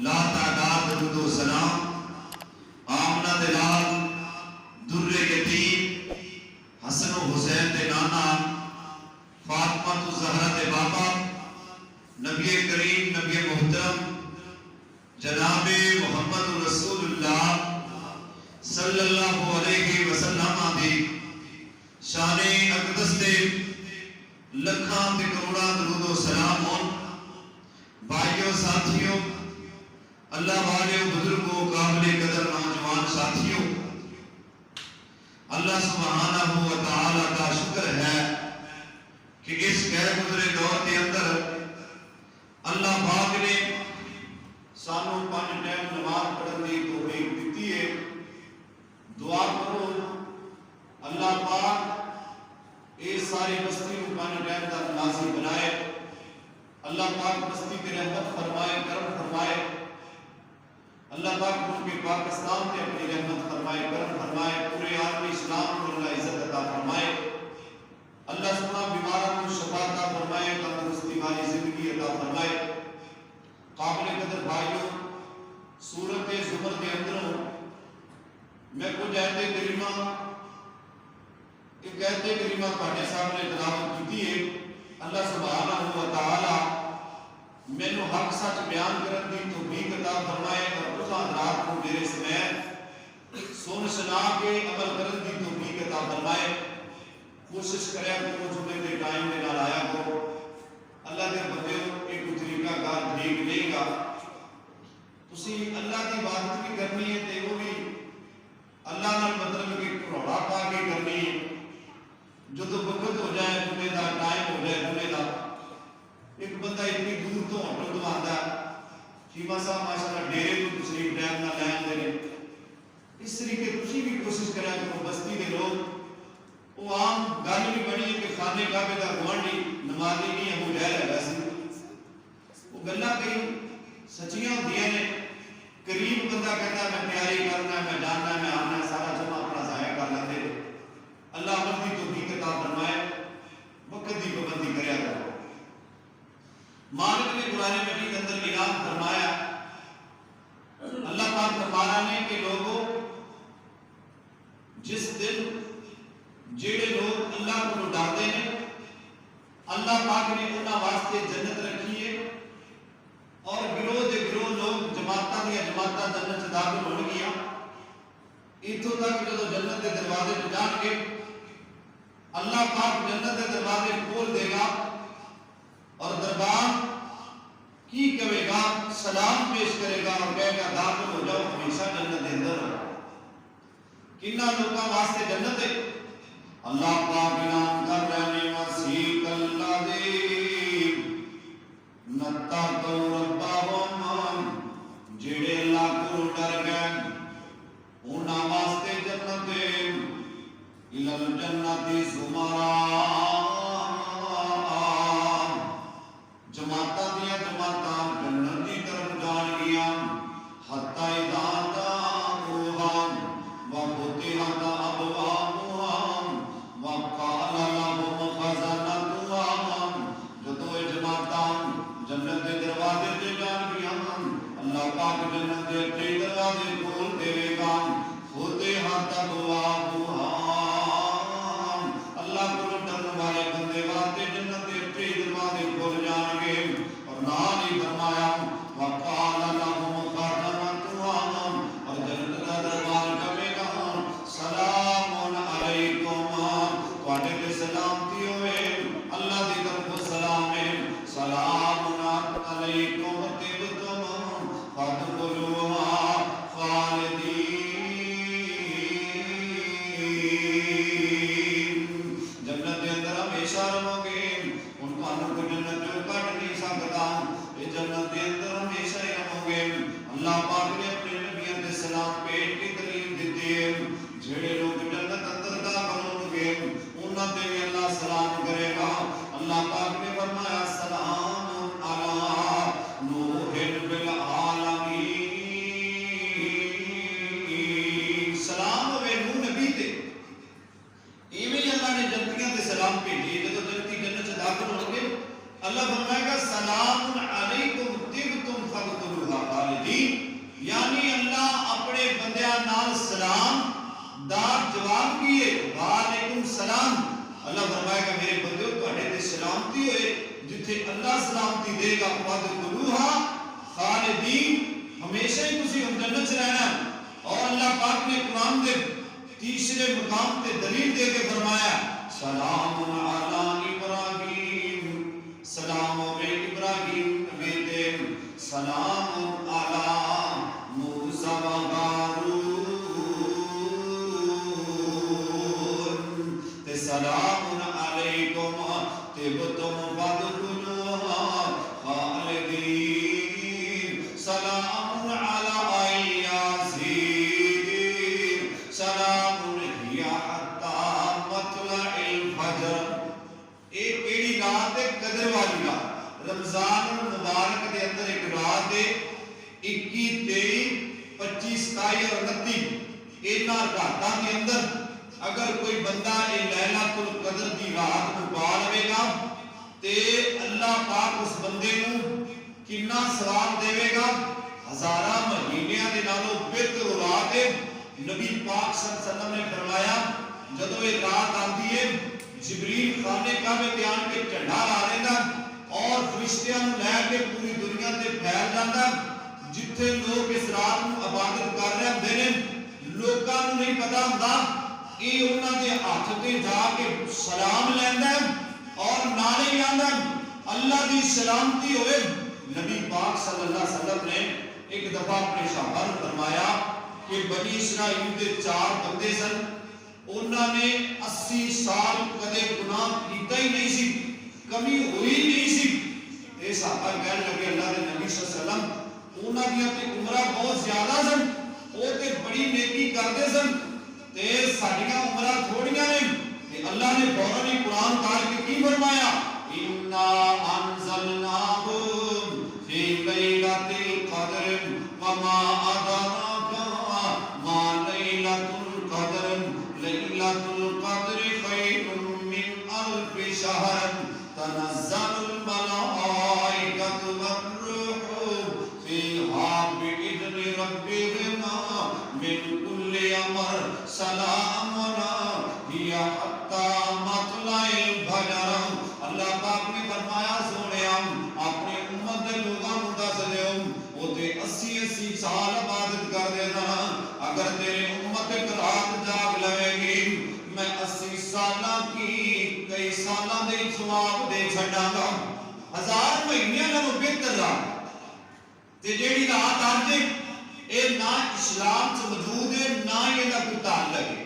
لا تعداد درود و سلام آمنہ دلال در یتیم حسن و حسین دے نانا فاطمہ الزہرا دے بابا نبی کریم نبی محترم جناب محمد رسول اللہ صلی اللہ علیہ وسلم دی شان اقدس دے لکھاں تے کروڑاں درود و سلام ہون بھائیوں ساتھیوں اللہ والے بزرگوں قابل قدر نوجوان ساتھیوں اللہ سبحانہ و تعالی کا شکر ہے کہ اس غیر گزرے دور کے اندر اللہ پاک نے سانوں 5 ٹائم نماز پڑھنے کی توفیق دیتی ہے۔ دعا کرو اللہ پاک اس ساری بستی کو 5 ٹائم تک ناصر بنائے، اللہ پاک بستی کی رحمت فرمائے، کرم فرمائے، اللہ پاک ملک پاکستان میں اپنی رحمت فرمائے، کرم فرمائے، پورے عالم اسلام کو اللہ عزت عطا فرمائے، اللہ سبحانہ بیماروں کو شفا عطا فرمائے، تندرستی والی زندگی عطا فرمائے۔ قابل قدر بھائیوں، سورۃ زمر کے اندروں میں کچھ آیت کریمہ پڑھنے سامنے تلاوت کی ہے۔ اللہ سبحانہ و تعالی مینوں حق سچ بیان کرن دی توفیق عطا فرمائے اور اس حضرات کو میرے سمیت سن سنا کے عمل کرن دی توفیق عطا فرمائے۔ کوشش کریا کرو جمعے کے ٹائم میں نال آیا کرو، اللہ دے بندیوں ایک طریقہ کار ٹھیک نہیں گا، تسی اللہ کی عبادت بھی کرنی ہے تے وہ بھی اللہ نال مطلب کہ روڑا پا کے کرنی ہے۔ جو تو وقت ہو جائے جمعے دا ٹائم ہو جائے جمعے دا، ایک بندہ اتنی دور تو ہوٹل تو آتا ہے شیما صاحب ماشاءاللہ ڈیرے تو تشریف ٹائم نہ لین دے اس طریقے تسی بھی کوشش کریا کرو۔ بستی کے لوگ وہ عام گل بھی بنی ہے کہ خانے کعبے دا گوانڈی نمازی نہیں ابو جہل ہے، ویسے وہ گلاں کئی سچیاں ہوندیاں نے۔ قریب بندہ کہتا ہے میں تیاری کرنا ہے، میں جاننا ہے، میں آنا ہے، سارا جمع اپنا ضائع کر لیندے۔ اللہ عمل کی توفیق عطا فرمائے، وقت کی پابندی کریا کرو۔ مالک نے قرآن مجید کے اندر اعلان فرمایا، اللہ پاک فرما رہے ہیں کہ لوگوں جس دن جڑے لوگ اللہ کو ڈرتے ہیں اللہ پاک نے انہاں واسطے جنت رکھی ہے، اور گروہ دے گروہ لوگ جماعتاں دیا جماعتاں جنت چ داخل ہون گیا۔ اتوں تک جدو جنت کے دروازے پہ جان کے اللہ پاک جنت کے دروازے کھول دے گا اور دربار کی کہے گا، سلام پیش کرے گا اور کہے گا داخل ہو جاؤ، ہمیشہ جنت کے اندر رہو۔ کنہ لوگاں واسطے جنت ہے؟ اللہ پاک اعلان کر رہے ہیں وسیق الذین اتقوا ربہم، جڑے اللہ کو ڈر گئے انہاں واسطے جنت ہے۔ الی الجنت زمرا، جماعتاں دیا جماعتاں جنت کی طرف جان گیا۔ حتی اذا دخلوہا وفتحت ابوابہا وقال لهم خزنتها، جدو جماعتاں جنت کے دروازے سے جان گیا اللہ پاک جنت کے دروازے کھول دے گا۔ فتحت ابوابہا، اللہ کو ڈرنے والے بندے واسطے جنت کے دروازے کھول جان گے۔ اور نال ہی فرمایا وقال لهم خزنتها، اور جنت کا دربار کہے گا سلام علیکم، تواڈے تے سلامتی ہوئے، اللہ دی طرف سلام ہے، سلام علیکم طبتم فادخلوها خالدین، جنت کے اندر ہمیشہ رہو گے، ان کو جنت جو کٹ نہیں سکتا، یہ جنت کے اندر ہمیشہ ہی رہو گے۔ اللہ پاک نے اپنے نبیوں کے سلام پیش کی تعلیم دیتی ہے، جڑے لوگ جنت اندر داخل ہوں گے انہاں تے بھی اللہ سلام کرے گا۔ اللہ پاک نے فرمایا سلام علی نوح فی العالمین، اپنے بندیاں نال سلام دا جواب کیے وعلیکم السلام. اللہ فرمائے گا میرے بندیو تواڈے تے سلامتی ہوئے جتھے اللہ سلامتی دے گا وادخلوہا خالدین ہمیشہ ہی تسی ہم جنت چ رہنا. اور اللہ پاک نے قرآن دے تیسرے مقام تے دلیل دے کے فرمایا سلام علی ابراہیم سلام ابراہیم بیٹے سلام علی موسیٰ و ہارون تے سلام علیکم طبتم فادخلوہا خالدین سلام علی یاسین سلام ہی حتی مطلع الفجر. ایک ایڑی رات ہے قدر والی رات رمضان المبارک دے اندر ایک رات ہے 21 23 25 27 اور 29 اینا راتاں کے اندر اگر کوئی بندہ اے لیلۃ القدر دی رات کو پا لے گا تے اللہ پاک اس بندے کو کتنا ثواب دے گا ہزاراں مہینیاں دے نالوں بہتر رات ہے. نبی پاک صلی اللہ علیہ وسلم نے فرمایا جدوں یہ رات آتی ہے جبریل خانے کعبے تے آن کے جھنڈا لا دیندا اور فرشتیاں نوں لے کے پوری دنیا تے پھیل جاندا. جتھے لوگ اس رات نوں عبادت کر رہے ہوندے نے لوکاں نوں نہیں پتہ ہوندا یہ انہاں دے ہاتھ تے جا کے سلام لیندا اور نالے آندا اللہ دی سلامتی ہوئے. نبی پاک صلی اللہ علیہ وسلم نے ایک دفعہ اپنے صحابہ نے فرمایا کہ بنی اسرائیل دے 4 بندے سن انہاں نے 80 سال کدے گناہ کیتا ہی نہیں سی کمی ہوئی نہیں سی. اے صحابہ کہنے لگے اللہ دے نبی صلی اللہ علیہ وسلم انہاں دی تے عمرہ بہت زیادہ سن او تے بڑی نیکی کردے سن تے ساڈیاں عمرہ تھوڑیاں نے. تے اللہ نے فوراً ہی قرآن اتار کے کی فرمایا انا انزلناہ فی لیلۃ القدر وما ادراک ما لیلۃ القدر لیلۃ القدر خیر من الف شہر تنزل الملائکۃ والروح فیہا بإذن ربہم من کل امر سلام ہی حتی مطلع الفجر. اللہ پاک نے فرمایا سونے اپنے امت دے لوگاں نوں دس دیو او تے 80 سال عبادت کر دینا اگر تیرے امت ایک رات جاگ لے گی میں 80 سالاں کی کئی سالاں دے ثواب دے چھڈاں گا. 1000 مہینیاں نالوں بہتر رات تے جیڑی رات آج اے نہ اسلام چ موجود ہے نہ یہ دا کوئی تعلق ہے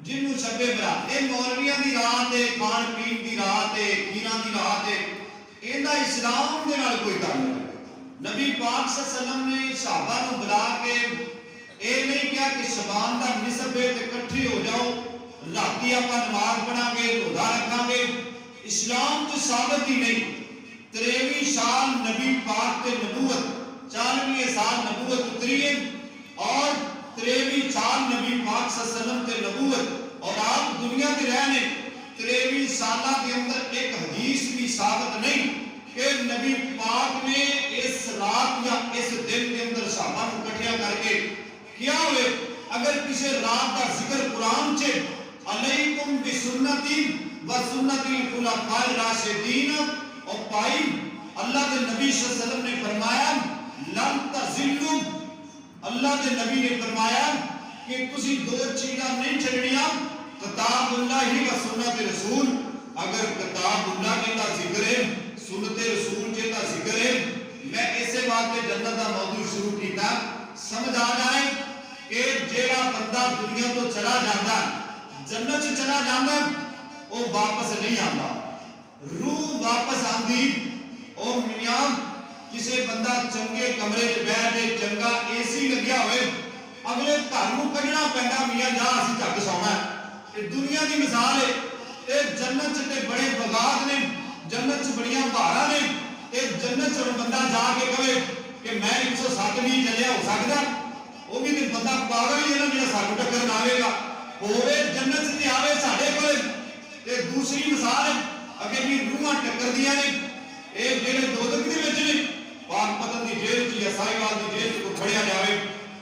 جنوں شب برات اے مولویاں دی رات ہے کھان پین دی رات ہے کھیراں دی رات ہے ایندا اسلام دے نال کوئی تعلق نہیں. نبی پاک صلی اللہ علیہ وسلم نے صحابہ نوں بلا کے اے نہیں کہا کہ شبان دا نصف ہے تے اکٹھے ہو جاؤ راتی آپاں نماز پڑھاں گے روزہ رکھاں گے. اسلام تو ثابت ہی نہیں. 23 سال نبی پاک تے نبوت 40 سال نبوت اتری ہے اور 23 سال نبی پاک صلی اللہ علیہ وسلم تے نبوت اور آپ دنیا تے رہنے 23 سالہ کے اندر ایک حدیث بھی ثابت نہیں کہ نبی پاک نے اس رات یا اس دن کے اندر صحابہ کو اکٹھا کر کے کیا ہوئے. اگر کسی رات کا ذکر قرآن سے علیکم بسنتی و سنت الخلفاء الراشدین اور پائی اللہ کے نبی صلی اللہ علیہ وسلم نے فرمایا لن تزلوا. اللہ کے نبی نے فرمایا کہ تسی 2 چیزاں نہیں چھڑنیاں کتاب اللہ و سنت رسول. اگر کتاب اللہ کے ذکر ہے سنت رسول کے ذکر ہے میں اسے بات پہ جنت کا موضوع شروع کیتا سمجھ آ جائے کہ جیڑا بندہ دنیا تو چلا جاتا جنت سے چلا جاتا وہ واپس نہیں آتا. روح واپس آندی او میاں کسی بندہ چنگے کمرے میں بیٹھے چنگا اے سی لگیا ہوئے اگلے گھر نوں کڈنا پیندا میاں جا اسی جگ سونا ہے. یہ دنیا دی مثال ہے. اے جنت تے بڑے باغات نے جنت چ بڑیاں بہاراں نے. اے جنت چ بندہ جا کے کہے کہ میں 107 نہیں چلیا ہو سکدا وہ بھی تے بندہ پاگل ہی ہے نا جڑا سانوں ٹکر نہ آوے گا ہوے جنت تے آوے ساڈے کول. تے دوسری مثال ہے اگے بھی روحاں ٹکر دیاں نے اے جڑے دوزخ دے وچ نے پاک پتن دی جیل چ یا سائیوال دی جیل چ کو کھڑیا جاوے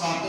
7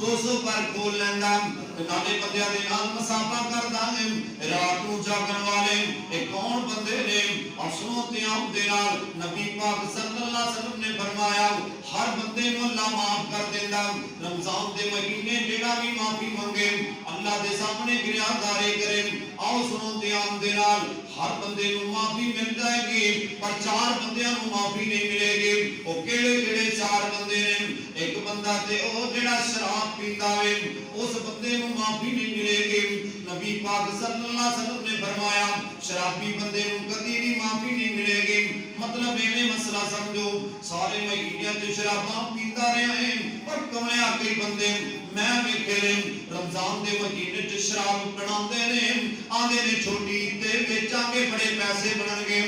200 پر کھول لینا نالے بندیاں دے نال مسافہ کردا ہے رات نو جاگن والے اے کون بندے نے افسوں تیام دے نال نبی پاک صلی اللہ علیہ وسلم نے فرمایا ہر بندے نو اللہ معاف کر دیندا رمضان دے مہینے جیڑا بھی معافی منگے اللہ دے سامنے گریہ داری کرے آؤ سنو تیام دے نال ہر بندے نو معافی مل جائے گی پر 4 بندیاں نو معافی نہیں ملے گی او کیڑے کیڑے 4 بندے نے ایک بندہ تے او جڑا شراب پیندا وے اس بندے نو معافی نہیں ملے گی نبی پاک صلی اللہ علیہ وسلم نے فرمایا شرابی بندے نو کبھی بھی معافی نہیں ملے گی مطلب ایویں مسئلہ سمجھو سارے مہینے تے شراباں پیندا رہیا ہے پر کمیا کئی بندے میں ویکھے نے رمضان دے مہینے تے شراب بناندے نے آندے نے چھوٹی تے بیچاں گے بڑے پیسے بنن گے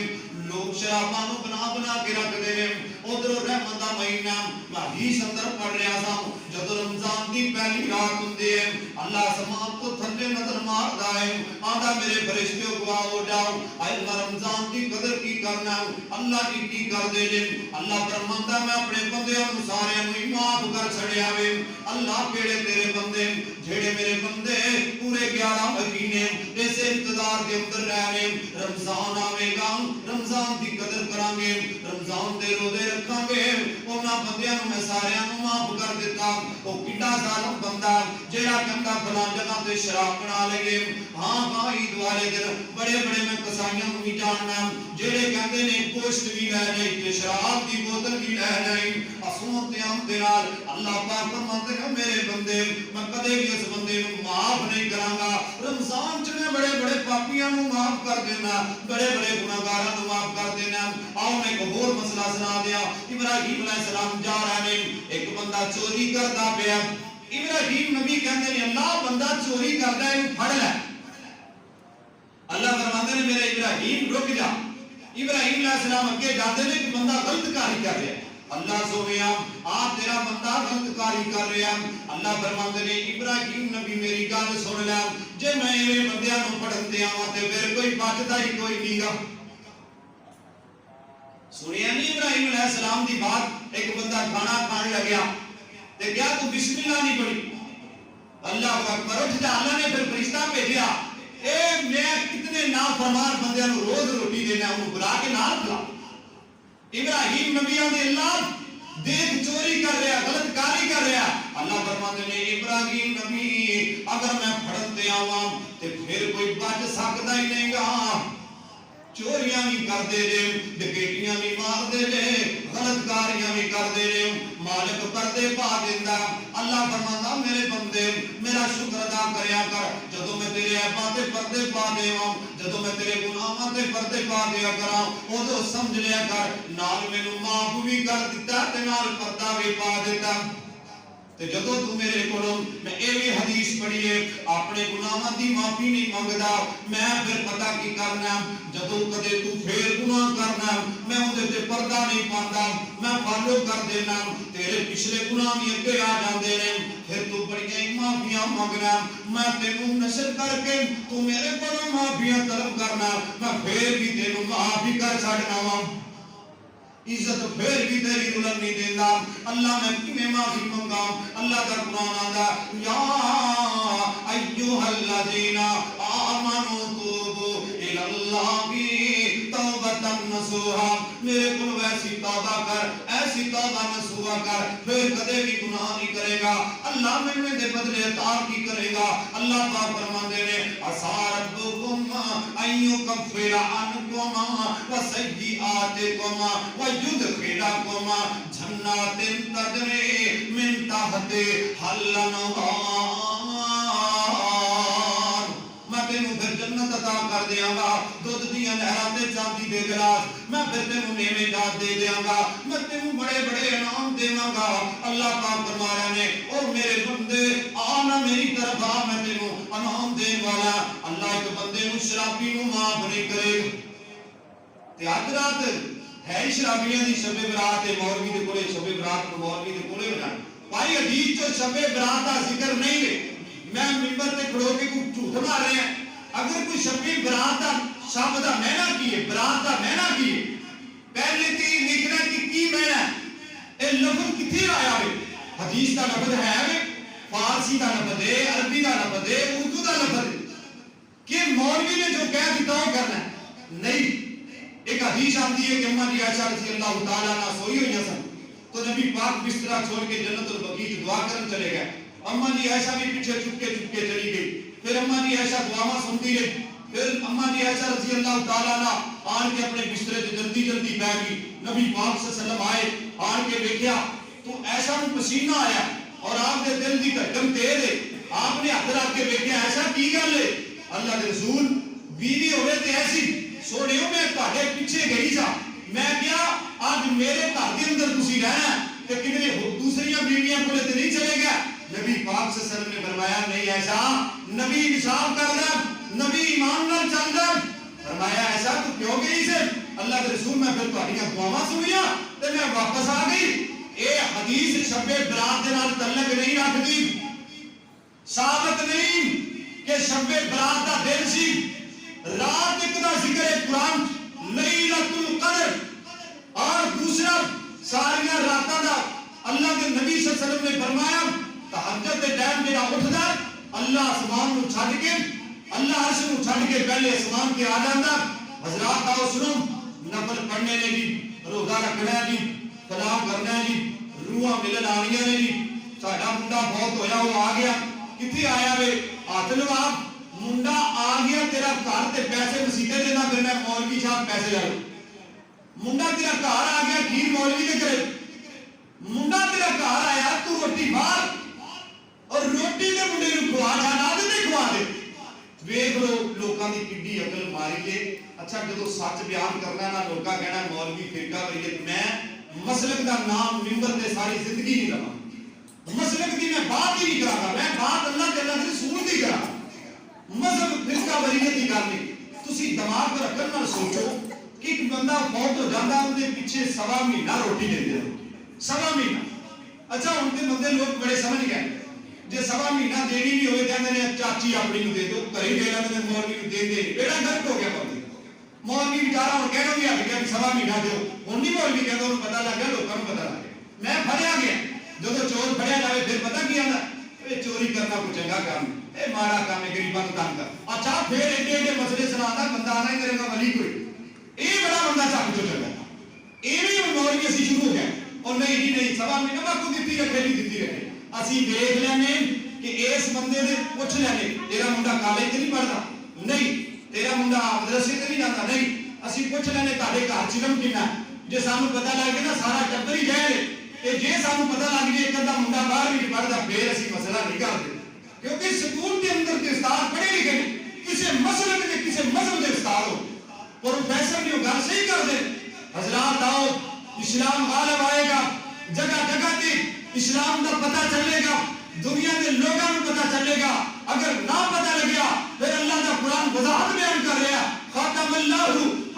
لوگ شراباں نو بنا کے رکھ دے نے ادھر رحمت دا مہینہ میں حدیث اندر پڑھ رہا تھا جب رمضان دی پہلی رات ہوندی ہے اللہ سمان کو تھلے نظر ماردا ہے آندا میرے فرشتوں گواہ ہو جاؤ اے رمضان دی قدر کی کرنا اللہ کی کر دے جے اللہ فرماندا میں اپنے بندیاں نو سارے نو معاف کر چھڑیا وے اللہ کیڑے تیرے بندے جھڑے میرے بندے پورے 11 مہینے اس انتظار دے اندر رہ رہے رمضان آوے گا رمضان دی قدر کران گے رمضان دے روزے رکھاں گے انہاں بندیاں نو میں سارے نو معاف کر دیتا او کڈا ظالم بندہ جیڑا کہندا فلاں جگہ تے شراب بنا لے ہاں ہاں عید والے دن بڑے بڑے میں قصائیاں نو بھی جاننا جیڑے کہندے نے گوشت بھی لے جائے تے شراب دی بوتل بھی لے جائے اسوں قیام دے نال اللہ پاک فرماتے ہیں میرے بندے میں کدے بھی اس بندے نو معاف نہیں کراں گا رمضان چ میں بڑے بڑے پاپیاں نو معاف کر دینا بڑے بڑے گناہگاراں نو معاف کر دینا آؤ میں ایک اور مسئلہ سنا دیا ابراہیم علیہ السلام جا رہے ہیں ایک بندہ چوری کردا پیا ابراہیم نبی کہندے نے اللہ بندہ چوری کردا ہے پھڑ لے اللہ فرماتے ہیں میرے ابراہیم رک جا ابراہیم علیہ السلام اگے جاتے ہیں کہ بندہ غلط کاری کر رہا ہے اللہ سونیا آپ تیرا بندہ غلط کاری کر رہا ہے اللہ فرماتے ہیں ابراہیم نبی میری گل سن لے جے میں ایویں بندیاں نو پڑھن دیاں تے پھر کوئی بچدا ہی کوئی نہیں گا سنیا نہیں ابراہیم علیہ السلام دی بات ایک بندہ کھانا کھان لگیا تے کیا تو بسم اللہ نہیں پڑھی اللہ اکبر اٹھ جا اللہ نے پھر فرشتہ بھیجا اے میں کتنے نافرمان بندیاں نو روز روٹی دینا انہوں بلا کے نال کھلا ابراہیم نبی دے اللہ دیکھ چوری کر رہا غلط کاری کر رہا اللہ فرماتے نے ابراہیم نبی اگر میں پھڑن تے آواں تے پھر کوئی بچ سکدا ہی نہیں گا چوریاں بھی کر دے رہے ڈکیٹیاں بھی مار دے رہے غلط کاریاں بھی کر دے رہے مالک پردے پا دیندا اللہ فرماندا میرے بندے میرا شکر ادا کریا کر جدوں میں تیرے عیباں تے پردے پا دیواں جدوں میں تیرے گناہاں تے پردے پا دیا کراں اودوں سمجھ لیا کر نال مینوں معاف بھی کر دتا تے نال پردہ بھی پا دیتا تے جدوں تو میرے کولوں میں ایویں حدیث پڑھی ہے اپنے گناہاں دی معافی نہیں منگدا میں پھر پتہ کی کرنا جدوں کدے تو پھر گناہ کرنا میں اودے تے پردہ نہیں پاندا میں فالو کر دینا تیرے پچھلے گناہ بھی اگے آ جاندے نے پھر تو بڑیاں معافیاں منگنا میں تینوں نشر کر کے تو میرے کولوں معافیاں طلب کرنا میں پھر بھی تینوں معافی کر چھڈنا وا عزت پھر بھی تیری رلن نہیں دینا اللہ میں کیویں معافی منگا اللہ کا قرآن آندا یا ایھا الذین آمنوا توبوا الی اللہ توبۃ نصوحا میرے کول ویسی توبہ کر ایسی توبہ نصوحا کر پھر کدے بھی گناہ نہیں کرے گا اللہ میں دے بدلے عطا کی کرے گا اللہ پاک فرماتے نے عسى ربکم ان یکفر عنکم وسیئاتکم ویدخلکم جنات تجری من تحتہا الانہار میں تینوں پھر جنت عطا کر دیاں گا دودھ دیاں نہراں تے چاندی دے گلاس میں پھر تینوں میوے جات دے دیاں گا میں تینوں بڑے بڑے انعام دیواں گا اللہ پاک فرما رہے نے او میرے بندے آ نہ میری طرف آ میں تینوں انعام دین والا اللہ ایک بندے نوں شرابی نوں معاف نہیں کرے تے اج رات ہے شرابیاں دی شب برات تے مولوی دے کولے شب برات نوں مولوی دے کولے ہونا بھائی حدیث چ شب برات دا ذکر نہیں ہے میں منبر تے کھڑو کے کوئی جھوٹ مار رہے ہیں اگر کوئی شب برات دا شب دا معنی کی ہے برات دا معنی کی ہے پہلے تے لکھنا کہ کی معنی ہے اے لفظ کتھے آیا ہے حدیث دا لفظ ہے فارسی کا لفظ ہے، عربی کا لفظ ہے، اردو کا لفظ ہے کہ مولوی نے جو کہہ دیتا وہ کرنا ہے نہیں۔ ایک حدیث آتی ہے کہ اما جی عائشہ رضی اللہ تعالیٰ عنہ سوئی ہوئی ہیں تو نبی پاک بسترا چھوڑ کے جنت البقیع دعا کرن چلے گئے۔ اما جی عائشہ بھی پیچھے چپکے چپکے چلی گئی۔ پھر اما جی عائشہ دعاواں سنتی رہی۔ پھر اما جی عائشہ رضی اللہ تعالیٰ عنہ آن کے اپنے بسترے سے جلدی جلدی بیٹھ گئی۔ نبی پاک صلی اللہ علیہ وسلم آئے، آن کے دیکھا تو ایسا پسینہ آیا اور آپ کے دل کی دھڑکن تیز ہے۔ آپ نے ہاتھ رکھ کے دیکھا ایسا کی گل ہے؟ اللہ کے رسول بیوی ہوئے تے ایسی سوڑیوں میں تہاڈے پیچھے گئی سا، میں کیا آج میرے گھر کے اندر تسی رہنا تے کدھر دوسری بیویاں کولے تے نہیں چلے گا؟ نبی پاک صلی اللہ علیہ وسلم نے فرمایا نہیں ایسا، نبی انصاف کر رہا، نبی ایمان نال چل رہا۔ فرمایا ایسا تو کیوں گئی سے؟ اللہ کے رسول میں پھر تہاڈیاں دعاواں سنیاں تے میں واپس آ گئی۔ اے حدیث شب برات دے نال تعلق نہیں رکھدی، ثابت نہیں کہ شب برات دا دن سی، رات ایک دا ذکر قرآن لیلۃ القدر اور دوسرا ساریاں راتاں دا اللہ کے نبی صلی اللہ علیہ وسلم نے فرمایا تہجد دے ٹائم جڑا اٹھدا اللہ آسمان نو چھڈ کے، اللہ عرش نو چھڈ کے پہلے آسمان تے آ جاندا۔ حضرات آؤ سنو، نفل پڑھنے نے جی، روزہ رکھنا ہے جی، کلام کرنا ہے جی، روحاں ملن آنیاں نے جی۔ ساڈا منڈا بہت ہویا وہ آ گیا، کتنے آیا وے؟ ہاتھ لوا، منڈا آ گیا تیرا گھر تے پیسے مسیطے دینا پھرنا مولوی صاحب پیسے لے لو۔ منڈا تیرا گھر آ گیا کھیر مولوی دے کرے، منڈا تیرا گھر آیا تو روٹی باہر اور روٹی دے منڈے نو کھوا جانا دے تے کھوا دے۔ ویکھ لو لوکاں دی کڈی عقل ماری ہے۔ اچھا جدوں سچ بیان کرنا نا لوکاں کہنا مولوی فرقہ واریت، میں مسلک دا نام ممبر تے ساری زندگی نہیں لواں، مسلک دی میں بات ہی نہیں کراں، میں بات اللہ کے اللہ کے رسول دی کراں۔ مذہب فرقہ واریت دی گل نہیں۔ تسی دماغ رکھن نال سوچو کہ ایک بندہ فوت ہو جاتا اندے پیچھے سوا مہینہ روٹی دیندے ہیں، سوا مہینہ۔ اچھا ہن تے بندے لوگ بڑے سمجھ گئے جے سوا مہینہ دینی بھی ہوئے کہندے نے چاچی اپنی نو دے دو، گھر ہی دے لیندے نے، مولوی نو دے دے، بیڑا غلط ہو گیا بندے۔ مولوی بیچارہ ہن کہنا بھی ہٹ گیا کہ سوا مہینہ دیو، ہن نہیں مولوی کہندا انہوں پتہ لگ گیا، لوکاں نوں پتہ لگ گیا۔ میں پھڑیا گیا، جدوں چور پھڑیا جاوے پھر پتہ کی آندا؟ اے چوری کرنا کوئی چنگا کام ہے، اے ماڑا کام ہے، غریباں نوں تنگ کر۔ اچھا پھر ایڈے ایڈے مسئلے سنانا بندہ آنا ہی کرے گا ولی کوئی، اے بڑا بندہ چک جو چنگا ایویں مولوی اسی شروع ہو گئے اور نہیں جی نہیں سوا مہینہ باقو دتی رکھے نہیں دتی رکھے۔ اسی دیکھ لینے کہ اس بندے نے پوچھ لینے تیرا منڈا کالج تے نہیں پڑھدا؟ نہیں۔ تیرا منڈا مدرسے تے نہیں جاندا؟ نہیں۔ اسی پوچھ لینے تہاڈے گھر چلم کنا؟ جے سانوں پتہ لگ گیا نا سارا ٹبر ہی جائے تے جے سانوں پتہ لگ جائے ایک ادھا منڈا باہر نہیں پڑھدا پھر اسی مسئلہ نہیں کرتے، کیونکہ سکول کے اندر تے استاد پڑھے لکھے نہیں، کسے مسلک دے کسے مذہب دے استاد ہو پروفیسر نہیں ہو گل صحیح کر دے۔ حضرات آؤ اسلام غالب آئے گا، جگہ جگہ تے اسلام کا پتہ چلے گا، دنیا کے لوگوں کو پتہ چلے گا۔ اگر نہ پتہ لگیا پھر اللہ کا قرآن وضاحت بیان کر رہا خاتم اللہ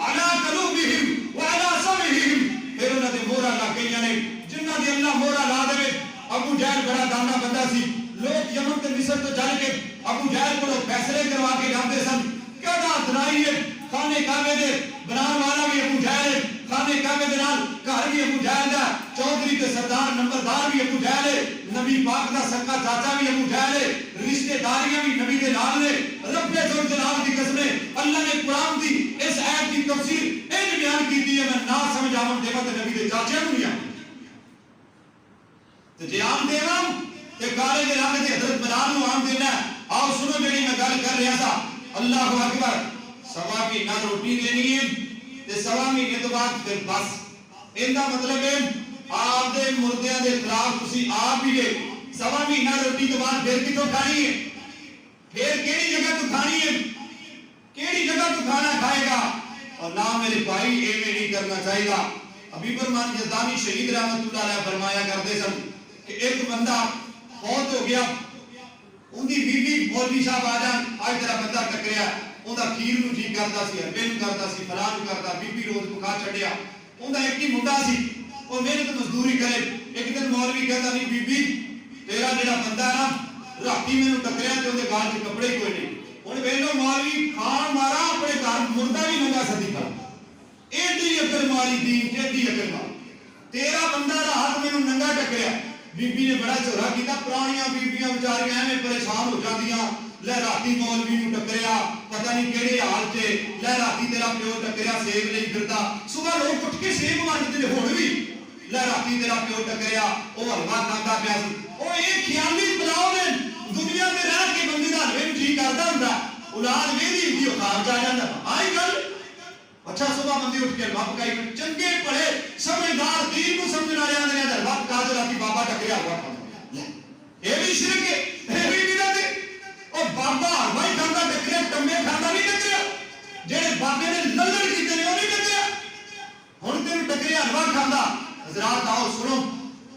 علی قلوبہم وعلی سمعہم، پھر انہاں دے مورا لا گئیاں نے جنہاں دے اللہ مورا لا دے۔ ابو جہل بڑا دانا بندہ سی، لوگ یمن تے مصر تو چل کے ابو جہل کو فیصلے کروا کے جاتے سن، کہدا درائی ہے خانے کعبے دے بنان والا بھی ابو جہل ہے، خانے کعبے دے نال گھر بھی ابو جہل دا، چودھری تے سردار نمبردار بھی ابو جہل ہے، نبی پاک دا سکا چاچا بھی ابو جہل ہے، رشتہ داریاں بھی نبی دے نال نے۔ رب ذل جلال دی قسمیں اللہ نے قرآن دی اس آیت کی تفسیر این بیان کیتی ہے، میں نہ سمجھ آون دیواں تے نبی دے چاچے نوں نہیں آون تے جے آن دیواں تے کالے دے رنگ دے حضرت بلال نوں آن دینا۔ آؤ سنو جڑی میں گل کر رہا تھا، اللہ اکبر، سوا مہینہ روٹی دینی ہے تے سوا مہینے تو بعد پھر بس۔ ان کا مطلب ہے آپ دے مردیاں دے خلاف تسی آپ بھی گئے، سوا مہینہ روٹی تو بعد پھر کتوں کھانی ہے؟ پھر کیڑی جگہ تو کھانی ہے؟ کیڑی جگہ تو کھانا کھائے گا؟ اور نہ میرے بھائی ایویں نہیں کرنا چاہیے گا۔ حبیب الرحمن یزدانی شہید رحمت اللہ علیہ فرمایا کرتے سن کہ ایک بندہ فوت ہو گیا، ان دی بیوی مولوی صاحب آ جان، آج تیرا بندہ ٹکریا، اوندا کھیر نو جی کردا سی، حلوے نو کردا سی، فلان کردا، بی بی روز پکا چھڈیا۔ اوندا ایک ہی منڈا سی، او محنت مزدوری کرے۔ ایک دن مولوی کہندا نہیں بی بی تیرا جڑا بندہ ہے نا راتی مینوں ٹکریا تے اودے گال وچ کپڑے کوئی نہیں۔ ہن ویلو مولوی کھان مارا اپنے گھر مردہ بھی ننگا سدی کر، ایڈی عقل ماری دین تے ایڈی عقل ماری، تیرا بندہ دا ہاتھ مینوں ننگا ٹکریا بی نے بڑا جھولا کیتا پرانیاں بیبیاں بیچاریاں ایویں پریشان ہو جاندیاں لے راتی مولوی نوں ٹکریا پتہ نہیں کیڑے حال تے لے راتی تیرا پیو ٹکریا سیب نہیں پھردا صبح لوگ اٹھ کے سیب وانڈدے نے ہن وی لے راتی تیرا پیو ٹکریا او حلوا کھاندا پیا سی او اے خیالی بلاؤ نے دنیا تے رہ کے بندے دا حلوے جی کردا ہوندا اولاد ویندی ہوندی او خواب جا جاندا آئی گل اچھا صبح بندی اٹھ کے حلوا پکائی چنگے پڑھے سمجھدار دین کو سمجھن والے آندے نے حلوا پکا دے راتی بابا ٹکریا ہوا کھاندا اے بھی شرک ہے اے بھی بدعت ہے او بابا حلوا ہی کھاندا ٹکریا ٹمے کھاندا نہیں ٹکریا جڑے بابے نے للڑ کیتے نے او نہیں ٹکریا ہن تینوں ٹکریا حلوا کھاندا حضرات آؤ سنو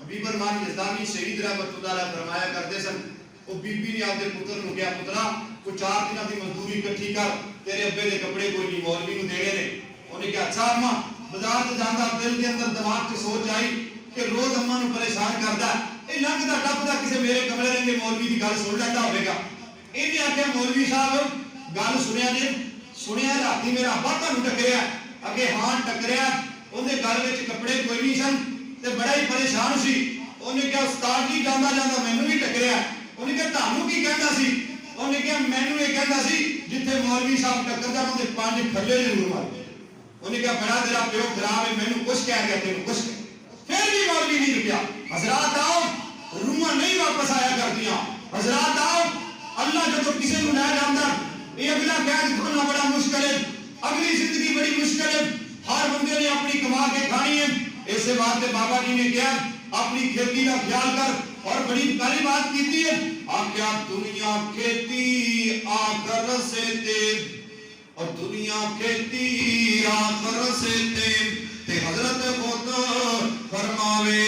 حبیب الرحمن یزدانی شہید رحمت اللہ علیہ فرمایا کرتے سن وہ بی نے آپ دے پتر نو کہا پترا کو 4 دنوں دی مزدوری اکٹھی کر تیرے ابے دے کپڑے کوئی نہیں مولوی نو دینے نے انہیں کہا اچھا اماں بازار تے جاندا دل دے اندر دماغ تے سوچ آئی کہ روز اماں نو پریشان کردا اے لنگدا ٹپدا کسے میرے کمرے رنگے مولوی دی گل سن لیندا ہوے گا اینے آکھیا مولوی صاحب گل سنیا جی سنیا راتی میرا ابا تانوں ٹکریا اگے ہاں ٹکریا اون دے گھر وچ کپڑے کوئی نہیں سن تے بڑا ہی پریشان سی انہیں کہا استاد جی جاندا جاندا مینوں بھی ٹکریا انہیں کہا تانوں کی کہندا سی انہیں کہا مینوں یہ کہندا سی جتھے مولوی صاحب ٹکردا اون دے 5 کھلے ضرور مار انہیں کہا بڑا تیرا پیو خراب ہے مینوں کچھ کہہ گیا تینوں کچھ پھر بھی مولوی نہیں رکیا حضرات آؤ روحاں نہیں واپس آیا کردیاں حضرات آؤ اللہ جب کسی نوں لے جاندا یہ اگلا قید کھولنا بڑا مشکل ہے اگلی زندگی بڑی مشکل ہے ہر بندے نے اپنی کما کے کھانی ہے ایسے بات بابا جی نے کیا اپنی کھیتی کا خیال کر اور بڑی پیاری بات کیتی ہے آکھیا دنیا کھیتی آخر سے تیز اور دنیا کھیتی آخر سے تیز تے حضرت خود فرماوے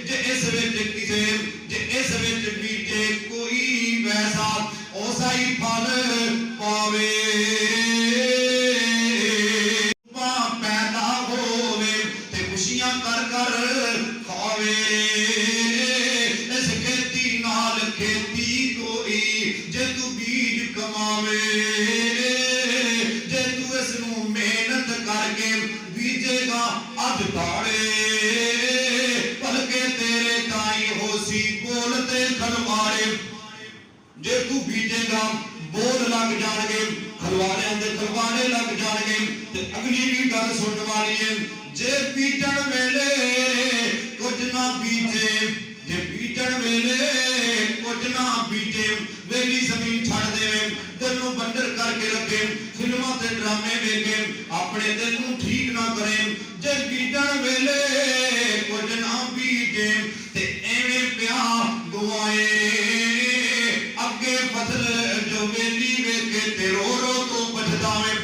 جے اس وچ کسے جے اس وچ بیجے کوئی ویسا اوسا ہی پھل پاوے جے تو بیجے گا بول لگ جان گے کھلوانے لگ جان گے تے اگلی بھی گل سن والی ہے جے بیجن ویلے کچھ نہ بیجے جے بیجن ویلے کچھ نہ بیجے ویلی زمین چھڑ دے دل نو بندر کر کے رکھے فلماں تے ڈرامے ویکھے اپنے دل نو ٹھیک نہ کرے جے بیجن ویلے کچھ نہ بیجے تے ایویں پیا گوائے فصل جو ویلی ویکھے تے رو رو تو بچداویں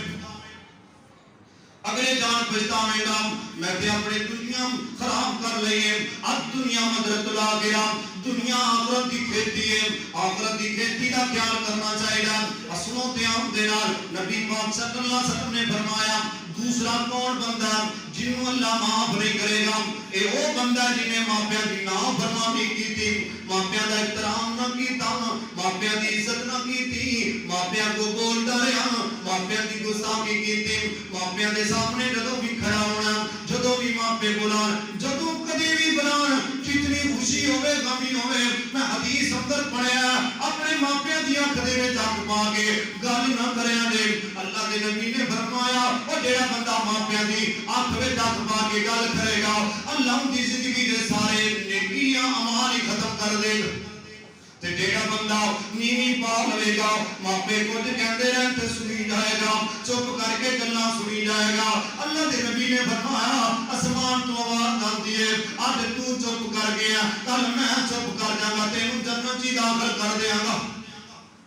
اگلے جان بچداویں گا میں تے اپنے دنیا خراب کر لئیے اب دنیا مدرت لاغرہ دنیا آخرت دی کھیتی ہے آخرت دی کھیتی دا خیال کرنا چاہیے گا اصلوں تے عام دے نال نبی پاک صلی اللہ علیہ وسلم نے فرمایا دوسرا کون بندہ جنہوں اللہ معاف نہیں کرے گا اے وہ بندہ جنہیں ماپیاں دی نافرمانی کیتی ماپیاں دا احترام نہ کیتا ماپیاں دی عزت نہ کیتی ماپیاں کو بولدا رہیا ماپیاں دی گستاخی کیتی ماپیاں دے سامنے جدوں بھی کھڑا ہونا جدوں بھی ماپے بلان جدوں کدی بھی بلان کتنی خوشی ہوے غمی ہوے میں حدیث اندر پڑھیا اپنے ماپیاں دی اکھ دے وچ اکھ پا کے گل نہ کریا دے اللہ دے نبی نے فرمایا او جڑا بندہ ماپیاں دی اکھ وچ اکھ پا کے گل کرے گا اللہ دی زندگی دے سارے نیکیاں اعمال ہی ختم کر دے گا تے جیڑا بندہ نیوی پا لے گا ماپے کچھ کہندے رہن تے سنی جائے گا چپ کر کے گلاں سنی جائے گا اللہ دے نبی نے فرمایا آسمان تو آواز آندی ہے اج تو چپ کر گیا کل میں چپ کر جاں گا تینوں جنت وچ داخل کر دیاں گا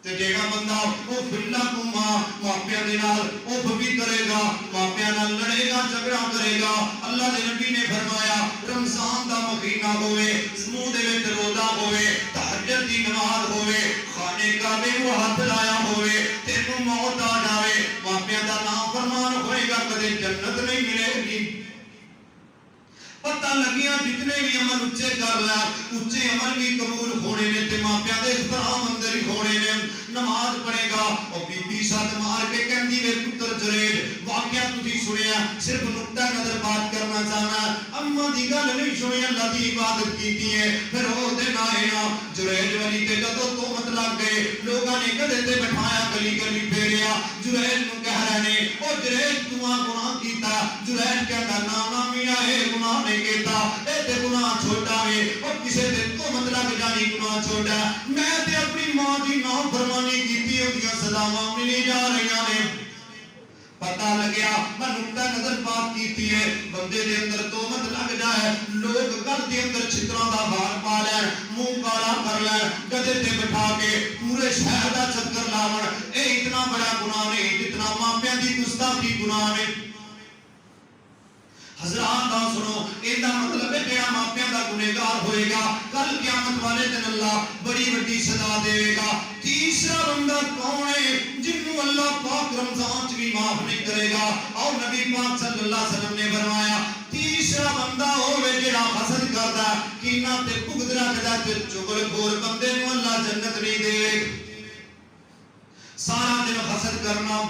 تے جیڑا بندہ او فلا کو ماپیاں دے نال اف بھی کرے گا ماپیاں نال لڑے گا جھگڑا کرے گا اللہ دے نبی نے فرمایا رمضان دا مہینہ ہوئے منہ دے وچ روزہ ہوئے تہجد دی نماز ہوئے خانے کعبے نوں ہاتھ لایا ہوئے تینوں موت آ جاوے ماپیاں دا نافرمان ہوئے گا کدے جنت نہیں ملے گی پتہ لگیاں جتنے بھی عمل اچھے کر لیا اچھے عمل بھی قبول ہونے نے تے ماپیاں دے احترام اندر ہی ہونے نے نماز پڑھے گا اور بی بی ساتھ مار کے کہندی وے پتر جریج واقعہ تسی سنیا صرف نقطہ نظر بات کرنا چاہنا اما دی گل نہیں سنی اللہ دی عبادت کیتی ہے پھر او دن آئے نا جریج والی تے جدوں تہمت لگ گئے لوگاں نے کدے تے بٹھایا گلی گلی پھیریا جریج نو کہہ رہے نے او جریج تو گناہ کیتا جریج کہندا نا نا میاں اے گناہ نہیں کیتا اے تے گناہ چھوٹا ہے او کسے تے تہمت لگ جانی گناہ چھوٹا میں تے اپنی ماں دی نافرمانی کیتی اودیاں سزاواں ملی جا رہیاں نے پتہ لگیا میں نقطہ نظر بات کیتی ہے بندے دے اندر تہمت لگ جائے لوگ گل دے اندر چھتراں دا بھار پا لین منہ کالا کر لین گدے تے بٹھا کے پورے شہر دا چکر لاون اے اتنا بڑا گناہ نہیں جتنا ماپیاں دی گستاخی گناہ ہے حضرات دا سنو ایندا مطلب ہے جڑا ماپیاں دا گنہگار ہوئے گا کل قیامت والے دن اللہ بڑی بڑی سزا دے گا تیسرا بندہ کون ہے جنوں اللہ پاک رمضان چ بھی معاف نہیں کرے گا اور نبی پاک صلی اللہ علیہ وسلم نے فرمایا تیسرا بندہ ہوے جڑا حسد کردا کینہ تے بغض رکھدا تے چغل خور بندے نوں اللہ جنت نہیں دے سارا دن حسد کرنا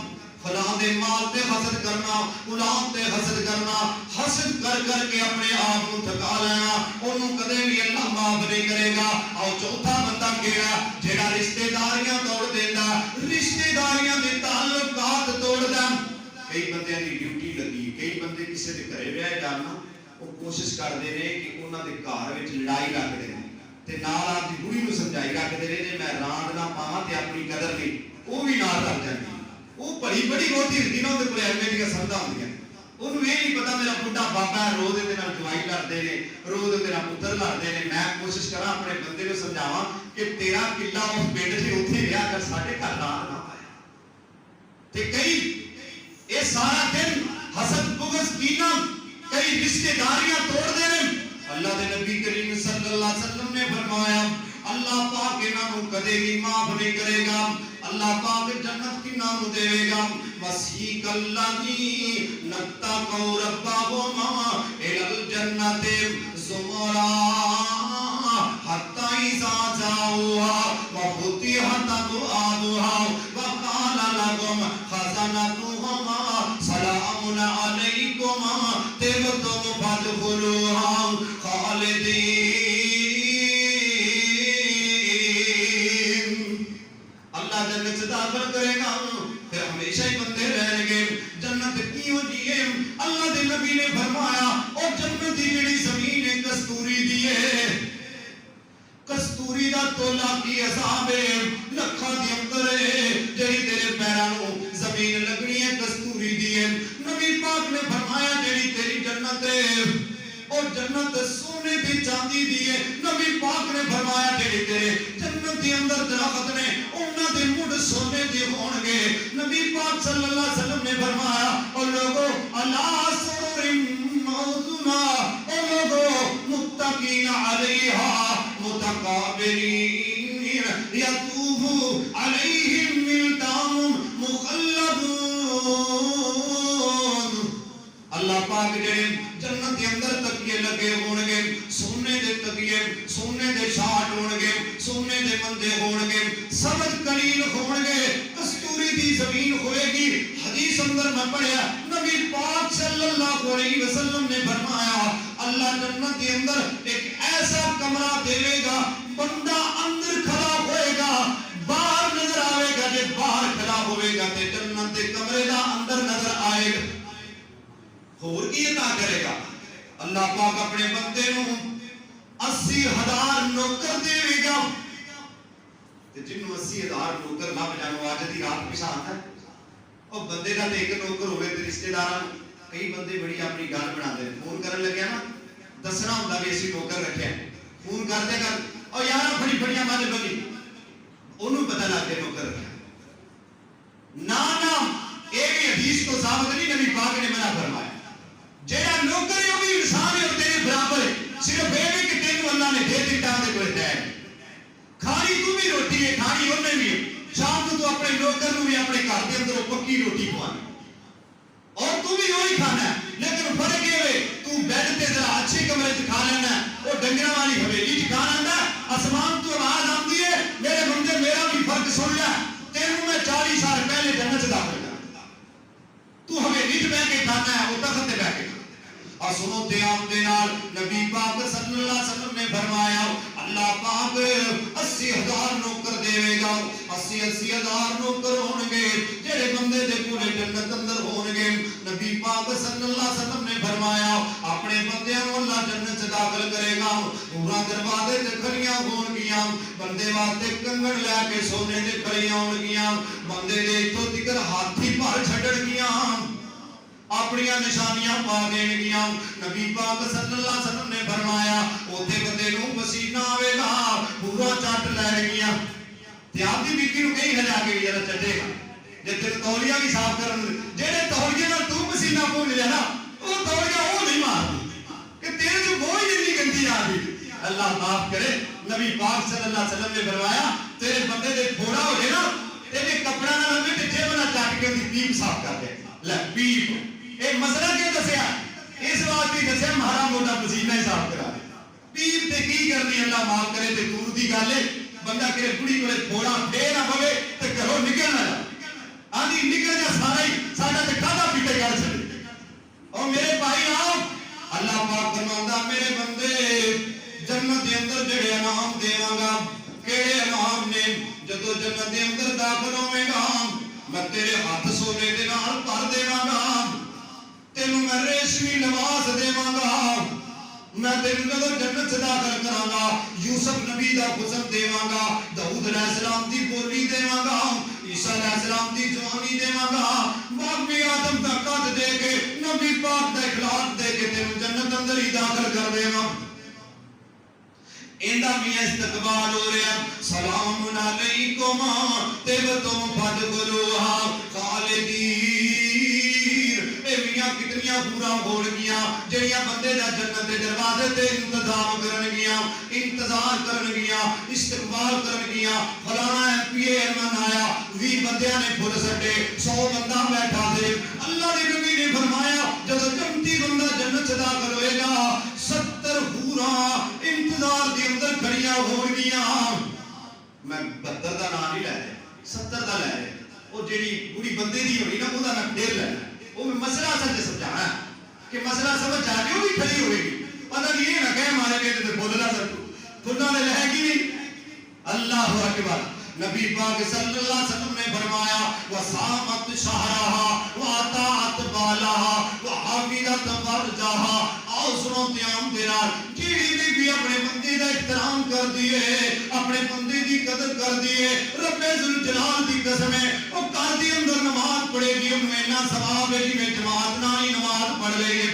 فلاں دے مال تے حسد کرنا غلام تے حسد کرنا حسد کر کر کے اپنے آپ کو تھکا لینا انہوں کدے بھی اللہ معاف نہیں کرے گا اور چوتھا بندہ کہڑا جڑا رشتہ داریاں توڑ دیندا رشتہ داریاں دے تعلقات توڑ دا کئی بندیاں دی ڈیوٹی لگی کئی بندے کسے دے گھرے ویاہ جانا وہ کوشش کردے نے کہ انہاں دے گھر وچ لڑائی رکھ دے تے نال آپ دی بڑی نوں سمجھائی رکھدے نے جے میں راند نہ پاواں تے اپنی قدر نہیں وہ بھی نال رکھ جاندی وہ بڑی بڑی ہوتی ہوتی نا اندر کوئی ایویں دی سمجھا ہوندی ہے انہوں یہ نہیں پتا میرا بڈھا بابا ہے روز دے نال جوائی لڑدے نے روز دے نال پتر لڑدے نے میں کوشش کراں اپنے بندے نوں سمجھاواں کہ تیرا قلعہ اس پنڈ سے اوتھے رہیا کر ساڈے گھر رات نہ پایا تے کئی اے سارا دن حسد بغض کینہ کئی رشتہ داریاں توڑ دے نے اللہ دے نبی کریم صلی اللہ علیہ وسلم نے فرمایا اللہ پاک انہاں نوں کدے بھی معاف نہیں کرے گا اللہ پاک جنت کی نام دے گا وسیق الذی نتقوا ربہما الی الجنت زمرا حتی اذا جاؤوها وفتحت ابوابها وقال لهم خزنتها سلام علیکم طبتم فادخلوها خالدین جنت سے داخل کرے گا پھر ہمیشہ ہی بندے رہیں گے جنت کیوں دیئے اللہ دے نبی نے فرمایا اور جنت دی جڑی زمین ہے کستوری دیئے کستوری دا تولا کی عذاب ہے لکھاں دی اندر ہے جڑی تیرے پیرانوں زمین لگنی ہے کستوری دیئے نبی پاک نے فرمایا جڑی تیری جنت ہے اور جنت سونے دی چاندی دیئے نبی پاک نے فرمایا جڑی تیرے جنت دی اندر درخت نے انہاں دے مڈ سونے دے ہون گے نبی پاک صلی اللہ علیہ وسلم نے فرمایا اور لوگوں اللہ سرور موضونا اور لوگوں متقین علیہا متقابلین یطوف علیہم ولدان مخلدون اللہ پاک جڑے جنت کے اندر تکیے لگے ہون گے سونے دے تکیے سونے دے شاٹ ہون گے سونے دے مندے ہون گے سبز قلیل ہون گے کستوری دی زمین ہوئے گی حدیث اندر میں پڑھیا نبی پاک صلی اللہ علیہ وسلم نے فرمایا اللہ جنت کے اندر ایک ایسا کمرہ دے گا بندہ اندر کھڑا ہوئے گا باہر نظر آئے گا جے باہر کھڑا ہوئے گا تے جنت دے کمرے دا اندر نظر آئے گا اور کی عطا کرے گا اللہ پاک اپنے بندے نوں 80,000 نوکر دے گا تے جنوں 80,000 نوکر لب جانو اج دی رات پیشان ہے او بندے دا تے ایک نوکر ہوے تے رشتہ داراں کئی بندے بڑی اپنی گل بناندے فون کرن لگیا نا دسنا ہوندا وی اسی نوکر رکھیا فون کرتے کر او یار بڑی بڑیاں مال بنی اونوں پتہ لگ گیا نوکر رکھیا نا اے بھی حدیث تو ثابت نہیں نبی پاک نے منع فرمایا جیڑا نوکر ہے وہ بھی انسان ہے اور تیرے برابر ہے صرف یہ نہیں کہ تینوں اللہ نے دے دیتا دے کوئی دے کھانی تو بھی روٹی ہے کھانی انہیں بھی شام کو تو اپنے نوکر نو بھی اپنے گھر کے اندر پکی روٹی کھوانا اور تو بھی وہی کھانا ہے لیکن فرق یہ ہے تو بیڈ تے ذرا اچھے کمرے سے کھا لینا ہے وہ ڈنگراں والی حویلی چ کھا لینا ہے آسمان تو آواز آتی ہے میرے بندے میرا بھی فرق سن لے 40 سال پہلے جنت داخل کر تو حویلی وچ بیٹھ کے کھانا ہے وہ تخت تے بیٹھ کے اور سنو قیام دے نال نبی پاک صلی اللہ علیہ وسلم نے فرمایا اللہ پاک 80,000 نوکر دے گا 80,000 نوکر ہون گے جڑے بندے دے پورے جنت اندر ہون گے نبی پاک صلی اللہ علیہ وسلم نے فرمایا اپنے بندیاں نوں اللہ جنت داخل کرے گا پورا دروازے تے کھڑیاں ہون گیاں بندے واسطے کنگن لے کے سونے دے کھڑیاں ہون گیاں بندے دے اتھوں تک ہاتھی بھر چھڈن گیاں اپنی نشانیاں پا دین گیاں نبی پاک صلی اللہ علیہ وسلم نے فرمایا اوتھے بندے نوں پسینہ آوے گا پورا چٹ لے گیاں تے آپ دی بیبی نوں کہیں ہلا کے ذرا چٹے گا جے تے تولیاں بھی صاف کرن جڑے تولیے نال تو پسینہ پھول لیا نا او تولیاں او نہیں مارਦੀ کہ تیرے جو بوجھ اتنی گندی آ گئی اللہ معاف کرے نبی پاک صلی اللہ علیہ وسلم نے فرمایا تیرے بندے دے تھوڑا ہو جائے نا تے کپڑا نہ لگے تے جیب نہ چٹ کے دی پیپ صاف کر دے لے پیپ ایک مسئلہ کیوں دسیا اس واسطے دسیا مہارا موٹا پسینہ ہی صاف کرا پیپ تے کی کرنی اللہ معاف کرے تے دور دی گل ہے بندہ کہ بڑی کولے تھوڑا پھیر نہ پوے تے گھروں نکل نہ آندی نکل جا سارا ہی ساڈا تے کھادا پیٹے کر چھڑے او میرے بھائی آؤ اللہ پاک فرماتا میرے بندے جنت دے اندر جڑے انعام دیواں گا کیڑے انعام نے جدوں جنت دے اندر داخل ہوے گا میں تیرے ہاتھ سونے دے نال بھر دیواں گا تینوں میں ریشمی لباس دیواں گا میں تینوں جدوں جنت سے داخل کراں گا یوسف نبی دا حسن دیواں گا داؤد علیہ السلام دی بولی دیواں گا عیسیٰ علیہ السلام دی جوانی دیواں گا باقی آدم دا قد دے کے نبی پاک دا اخلاق دے کے تینوں جنت اندر ہی داخل کر دیواں اندہ میں استقبال ہو رہا سلام علیکم طبتم فادخلوہا خالدین اے میاں کتنیاں پورا ہون گیاں جڑیاں بندے دا جنت دے دروازے تے انتظام کرن گیاں انتظار کرن گیاں استقبال کرن گیاں فلانا ایم پی اے ایرمن آیا 20 بندیاں نے پھل سٹے 100 بندہ بیٹھا دے اللہ دے نبی نے فرمایا جب جنتی بندہ جنت سے داخل ہوئے گا 70 پورا انتظار دے اندر کھڑیاں ہون گیاں میں 72 دا نام نہیں لے رہا 70 دا لے رہا وہ جیڑی بڑی بندے دی ہوئی نا وہ دا میں پھر لینا وہ میں مسئلہ اصل سے سمجھانا ہے کہ مسئلہ سمجھ جا کے وہ بھی کھڑی ہوئے گی پتہ نہیں یہ نہ کہے مارے گئے تو بولنا سکتو بھلنا نے رہے گی نہیں اللہ اکبر نبی پاک صلی اللہ علیہ وسلم نے فرمایا وَسَامَتْ شَهْرَهَا وَعَطَعَتْ بَالَهَا وَحَافِظَتْ فَرْجَهَا آؤ سنو قیام دینار جیڑی بھی اپنے بندے دا احترام کر دیئے اپنے بندے دی قدر کر دیئے رب ذوالجلال دی قسم ہے وہ کار دی اندر نماز پڑھے گی انہوں اینا ثواب ہے جی میں جماعت نہ ہی نماز پڑھ لے گے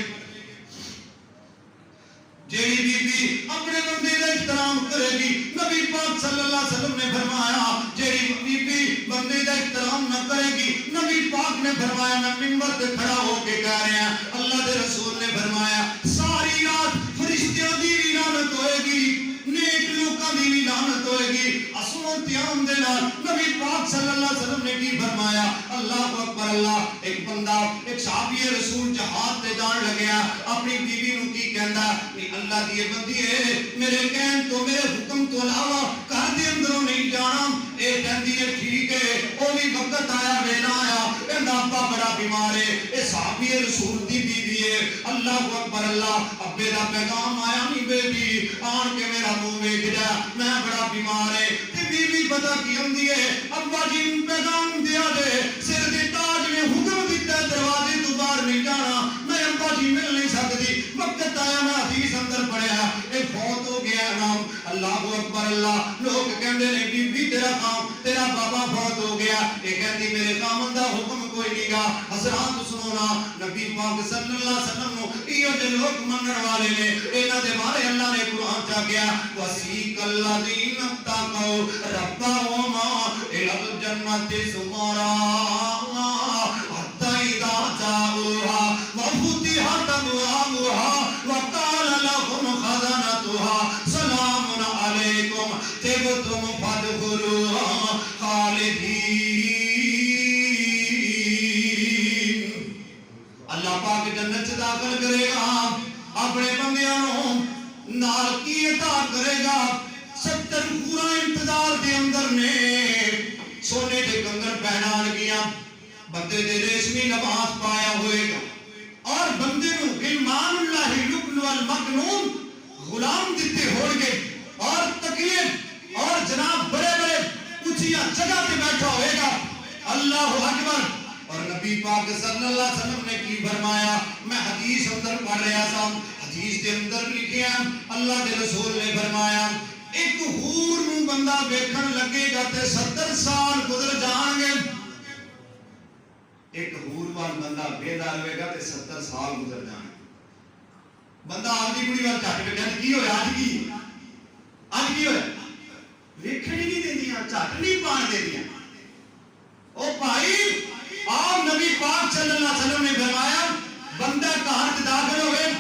جیڑی بی اپنے بندے دا احترام کرے گی نبی پاک صلی اللہ علیہ وسلم نے فرمایا جیڑی بی بندے دا احترام نہ کرے گی نبی پاک نے فرمایا میں منبر پہ کھڑا ہو کے کہہ رہے ہیں اللہ دے رسول نے فرمایا ساری رات فرشتیاں دی بھی لعنت ہوئے گی نیک لوکاں دی بھی لعنت ہوئے گی اسموں قیام دے نال نبی پاک صلی اللہ علیہ وسلم نے کی فرمایا اللہ اکبر اللہ ایک بندہ ایک صحابی رسول جہاد تے جان لگیا اپنی بیوی نوں کی کہندا کہ اللہ دی بندی ہے میرے کہن تو میرے حکم تو علاوہ گھر دے اندروں نہیں جانا اے کہندی ہے ٹھیک ہے او بھی وقت آیا ویلا آیا ایندا ابا بڑا بیمار ہے اے صحابی رسول دی بیوی ہے اللہ اکبر اللہ ابے دا پیغام آیا نہیں بیٹی آن کے میرا منہ ویکھ جا میں بڑا بیمار ہے تے بیوی پتہ کی ہوندی ہے ابا جی پیغام دیا دے سر دے تاج نے حکم دیتا دروازے تو باہر نہیں جانا میں ابا جی مل نہیں سکتی وقت آیا میں حدیث اندر پڑھیا اے فوت ہو گیا نام اللہ اکبر اللہ لوگ کہندے نے بی بی تیرا کام تیرا بابا فوت ہو گیا اے کہندی میرے خامن دا حکم کوئی نہیں گا حضرات سنو نا نبی پاک صلی اللہ علیہ وسلم نو ایو جے لوگ منن والے نے انہاں دے بارے اللہ نے قرآن چا گیا وسیق الذین اتقوا ربهم الى الجنۃ زمرا حتی اذا جاءوها وفتحت ابوابها وقال لهم خزنتها سلام علیکم طبتم فادخلوها خالدین اللہ پاک جنت سے داخل کرے گا اپنے بندیاں نال کی عطا کرے گا 70 پورا انتظار دے اندر نے سونے دے کنگن پہنان گیا بندے دے ریشمی لباس پایا ہوئے گا اور بندے نو غلمان اللہ لؤلؤ المکنون غلام دیتے ہوڑ گئے اور تکیے اور جناب بڑے بڑے اونچیاں جگہ پہ بیٹھا ہوئے گا اللہ اکبر اور نبی پاک صلی اللہ علیہ وسلم نے کی فرمایا میں حدیث اندر پڑھ رہا تھا حدیث کے اندر لکھیا اللہ کے رسول نے فرمایا ایک حور نو بندہ ویکھن لگے گا تے 70 سال گزر جان گے ایک حور وال بندہ بیدار ہوئے گا تے 70 سال گزر جان گے بندہ آدھی کڑی وال چٹ کے کہتے کی ہویا آج کی ہویا ویکھن ہی نہیں دیندیاں چٹ نہیں پان دیندیاں او بھائی آپ نبی پاک صلی اللہ علیہ وسلم نے فرمایا بندہ گھر داخل ہوئے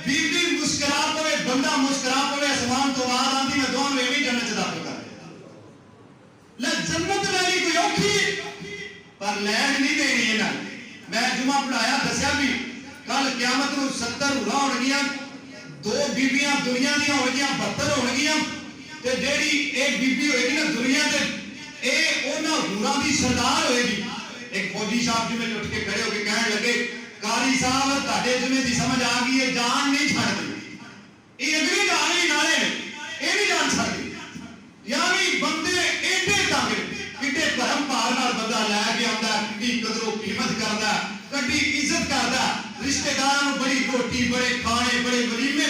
بی بی مسکرا پوے بندہ مسکرا پوے اسمان تو آواز آندی میں دعا میں بھی جنت داخل کر دے لے جنت میری کوئی اوکھی پر لین نہیں دینی ہے نا میں جمعہ پڑھایا دسیا بھی کل قیامت نو 70 ہورا ہون گیاں 2 بیبیاں دنیا دیا ہون گیاں 72 ہون گیاں تے جیڑی ایک بیبی ہوئے گی نا دنیا تے اے اونا ہورا دی سردار ہوئے گی ایک فوجی صاحب جی میں اٹھ کے کھڑے ہو کے کہنے لگے قاری صاحب تہاڈے جمعے دی سمجھ آ گئی ہے جان نہیں چھڑ دی یہ اگلی جان ہی نالے اے نہیں جان چھڑ دی یعنی بندے ایڈے تک کڈے بھرم پار نال بندہ لے کے آندا کڈی قدر و قیمت کردا کڈی عزت کردا رشتہ داراں نوں بڑی روٹی بڑے کھانے بڑے ولیمے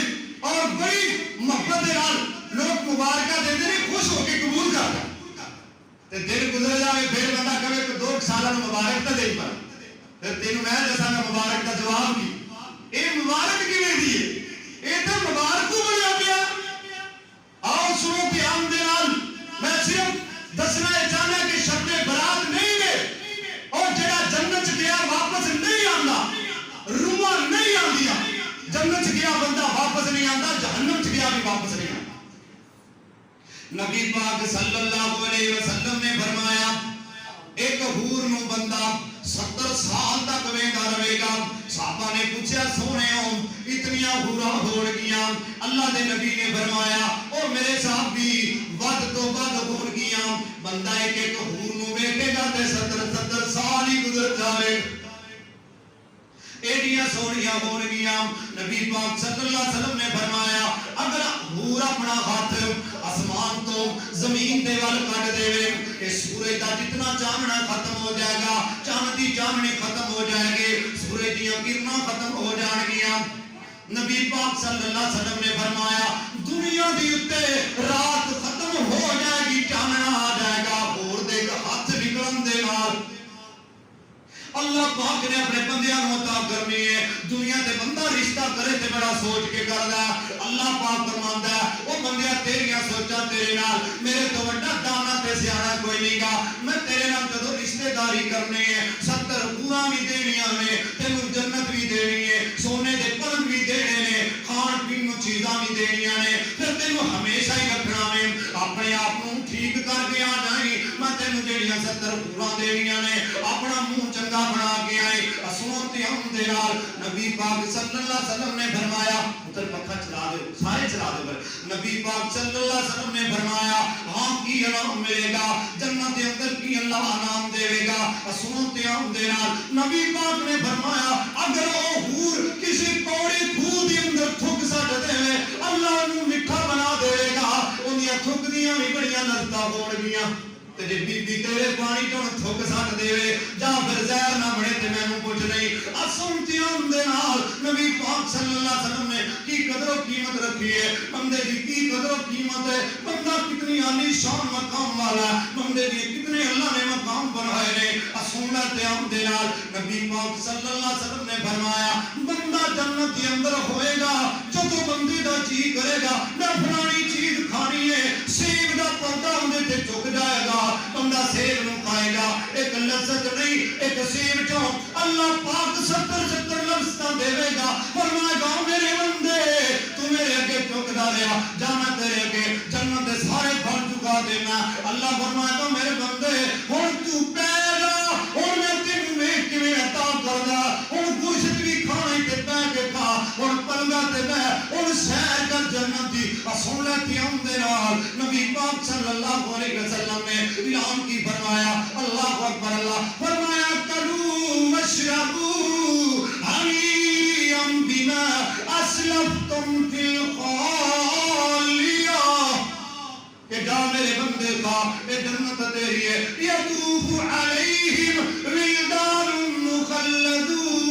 اور بڑی محبت نال لوگ مبارکاں دیندے نے خوش ہو کے قبول کردا تے دن گزر جائے پھر بندہ کہے کہ 2 سالاں نوں مبارک تے دے پر پھر تینوں میں دساں گا مبارک دا جواب کی اے مبارک کیویں دی ہے اے تے مبارک کو بنیا پیا آؤ سنو دھیان دے نال میں صرف دسنا چاہنا کہ شرط برات نہیں ہے اور جڑا جنت گیا واپس نہیں آندا روح نہیں آندیاں جنت گیا بندہ واپس نہیں آندا جہنم چ گیا بھی واپس نہیں آندا نبی پاک صلی اللہ علیہ وسلم نے فرمایا ایک حور نو بندہ 70 سال تک ویندا رہے گا صحابہ نے پوچھا سونے اتنیاں حوراں ہو گیاں اللہ دے نبی نے فرمایا او میرے صحابی ود تو ود ہو گیاں بندہ ایک ایک حور نو ویکھے گا تے 70 سال ہی گزر جاوے ایڈیاں سونیاں ہون گیاں نبی پاک صلی اللہ علیہ وسلم نے فرمایا اگر حور اپنا ہاتھ آسمان تو زمین دے وال کٹ دے کہ سورج دا جتنا چاندنا ختم ہو جائے گا چاند دی چاندنی ختم ہو جائے گی سورج دیاں کرناں ختم ہو جان گیاں نبی پاک صلی اللہ علیہ وسلم نے فرمایا دنیا دی اُتے رات ختم ہو جائے گی چاندنا آ جائے گا حور دے ہاتھ نکلن دے نال اللہ پاک نے اپنے بندیاں نوں عطا کرنی ہے دنیا تے بندہ رشتہ کرے تے بڑا سوچ کے کردا اللہ پاک فرماندا ہے او بندیا تیریاں سوچاں تیرے نال میرے تو بڑا دانا تے سیاںا کوئی نہیں گا میں تیرے نال جدوں رشتہ داری کرنی ہے 70 پورا بھی دینیاں نے تینوں جنت بھی دینی ہے سونے دے پلنگ بھی دینے نے کھان پین نوں چیزاں بھی دینیاں نے پھر تینوں ہمیشہ ہی رکھنا ہے اپنے آپ نوں ٹھیک کر کے آ جائیں میں تینوں جڑیاں 70 پورا دینیاں نے اپنا منہ چنگا بنا کے آئے اسموں تے ہم دے نال نبی پاک صلی اللہ علیہ وسلم نے فرمایا ادھر پکھا چلا دے سارے چلا دے پر نبی پاک صلی اللہ علیہ وسلم نے فرمایا ہاں کی انعام ملے گا جنت کے اندر کی اللہ انعام دے گا اسموں تے ہم دے نال نبی پاک نے فرمایا اگر او حور کسی کوڑی کھو دے اندر تھک سٹ دے اللہ نو میٹھا بنا دے گا اونیاں تھک دیاں بھی بڑیاں لذتاں ہون گیاں تے جے بی بی تیرے پانی چوں تھک سٹ دے جا پھر زہر نہ بنے تے مینوں پوچھ نہیں اسمتیاں دے نال نبی پاک صلی اللہ علیہ وسلم نے کی قدر و قیمت رکھی ہے بندے دی کی قدر و قیمت ہے بندہ کتنی عالی شان مقام والا ہے بندے دی کتنے اللہ نے مقام بنائے نے اسمتیاں دے نال نبی پاک صلی اللہ علیہ وسلم نے فرمایا بندہ جنت کے اندر ہوئے گا جدوں بندے دا جی کرے گا میں فلانی چیز کھانی ہے سیب دا پودا اندے تے جھک جائے گا بندہ سیب نو کھائے گا ایک لذت نہیں ایک سیب چوں اللہ پاک 70 لفظاں دے گا فرمائے گا میرے بندے تو میرے اگے جھکدا رہیا جانا تیرے اگے جنت دے سارے پھل چکا دینا اللہ فرمائے گا میرے بندے ہن تو پیدا ہن میں تینوں ویکھ کے عطا کردا ہن گوشت بھی کھانے تے بیٹھ کے کھا ہن پلنگاں تے بیٹھ ہن سیر کر جنت دی سن لے تے دے نال نبی نبی پاک صلی اللہ علیہ وسلم نے اعلان کی فرمایا اللہ اکبر اللہ فرمایا کلوا واشربوا ہنیئا بما اسلفتم فی الخالیہ کہ جا میرے بندے کا اے جنت تیری ہے یطوف علیہم ولدان مخلدون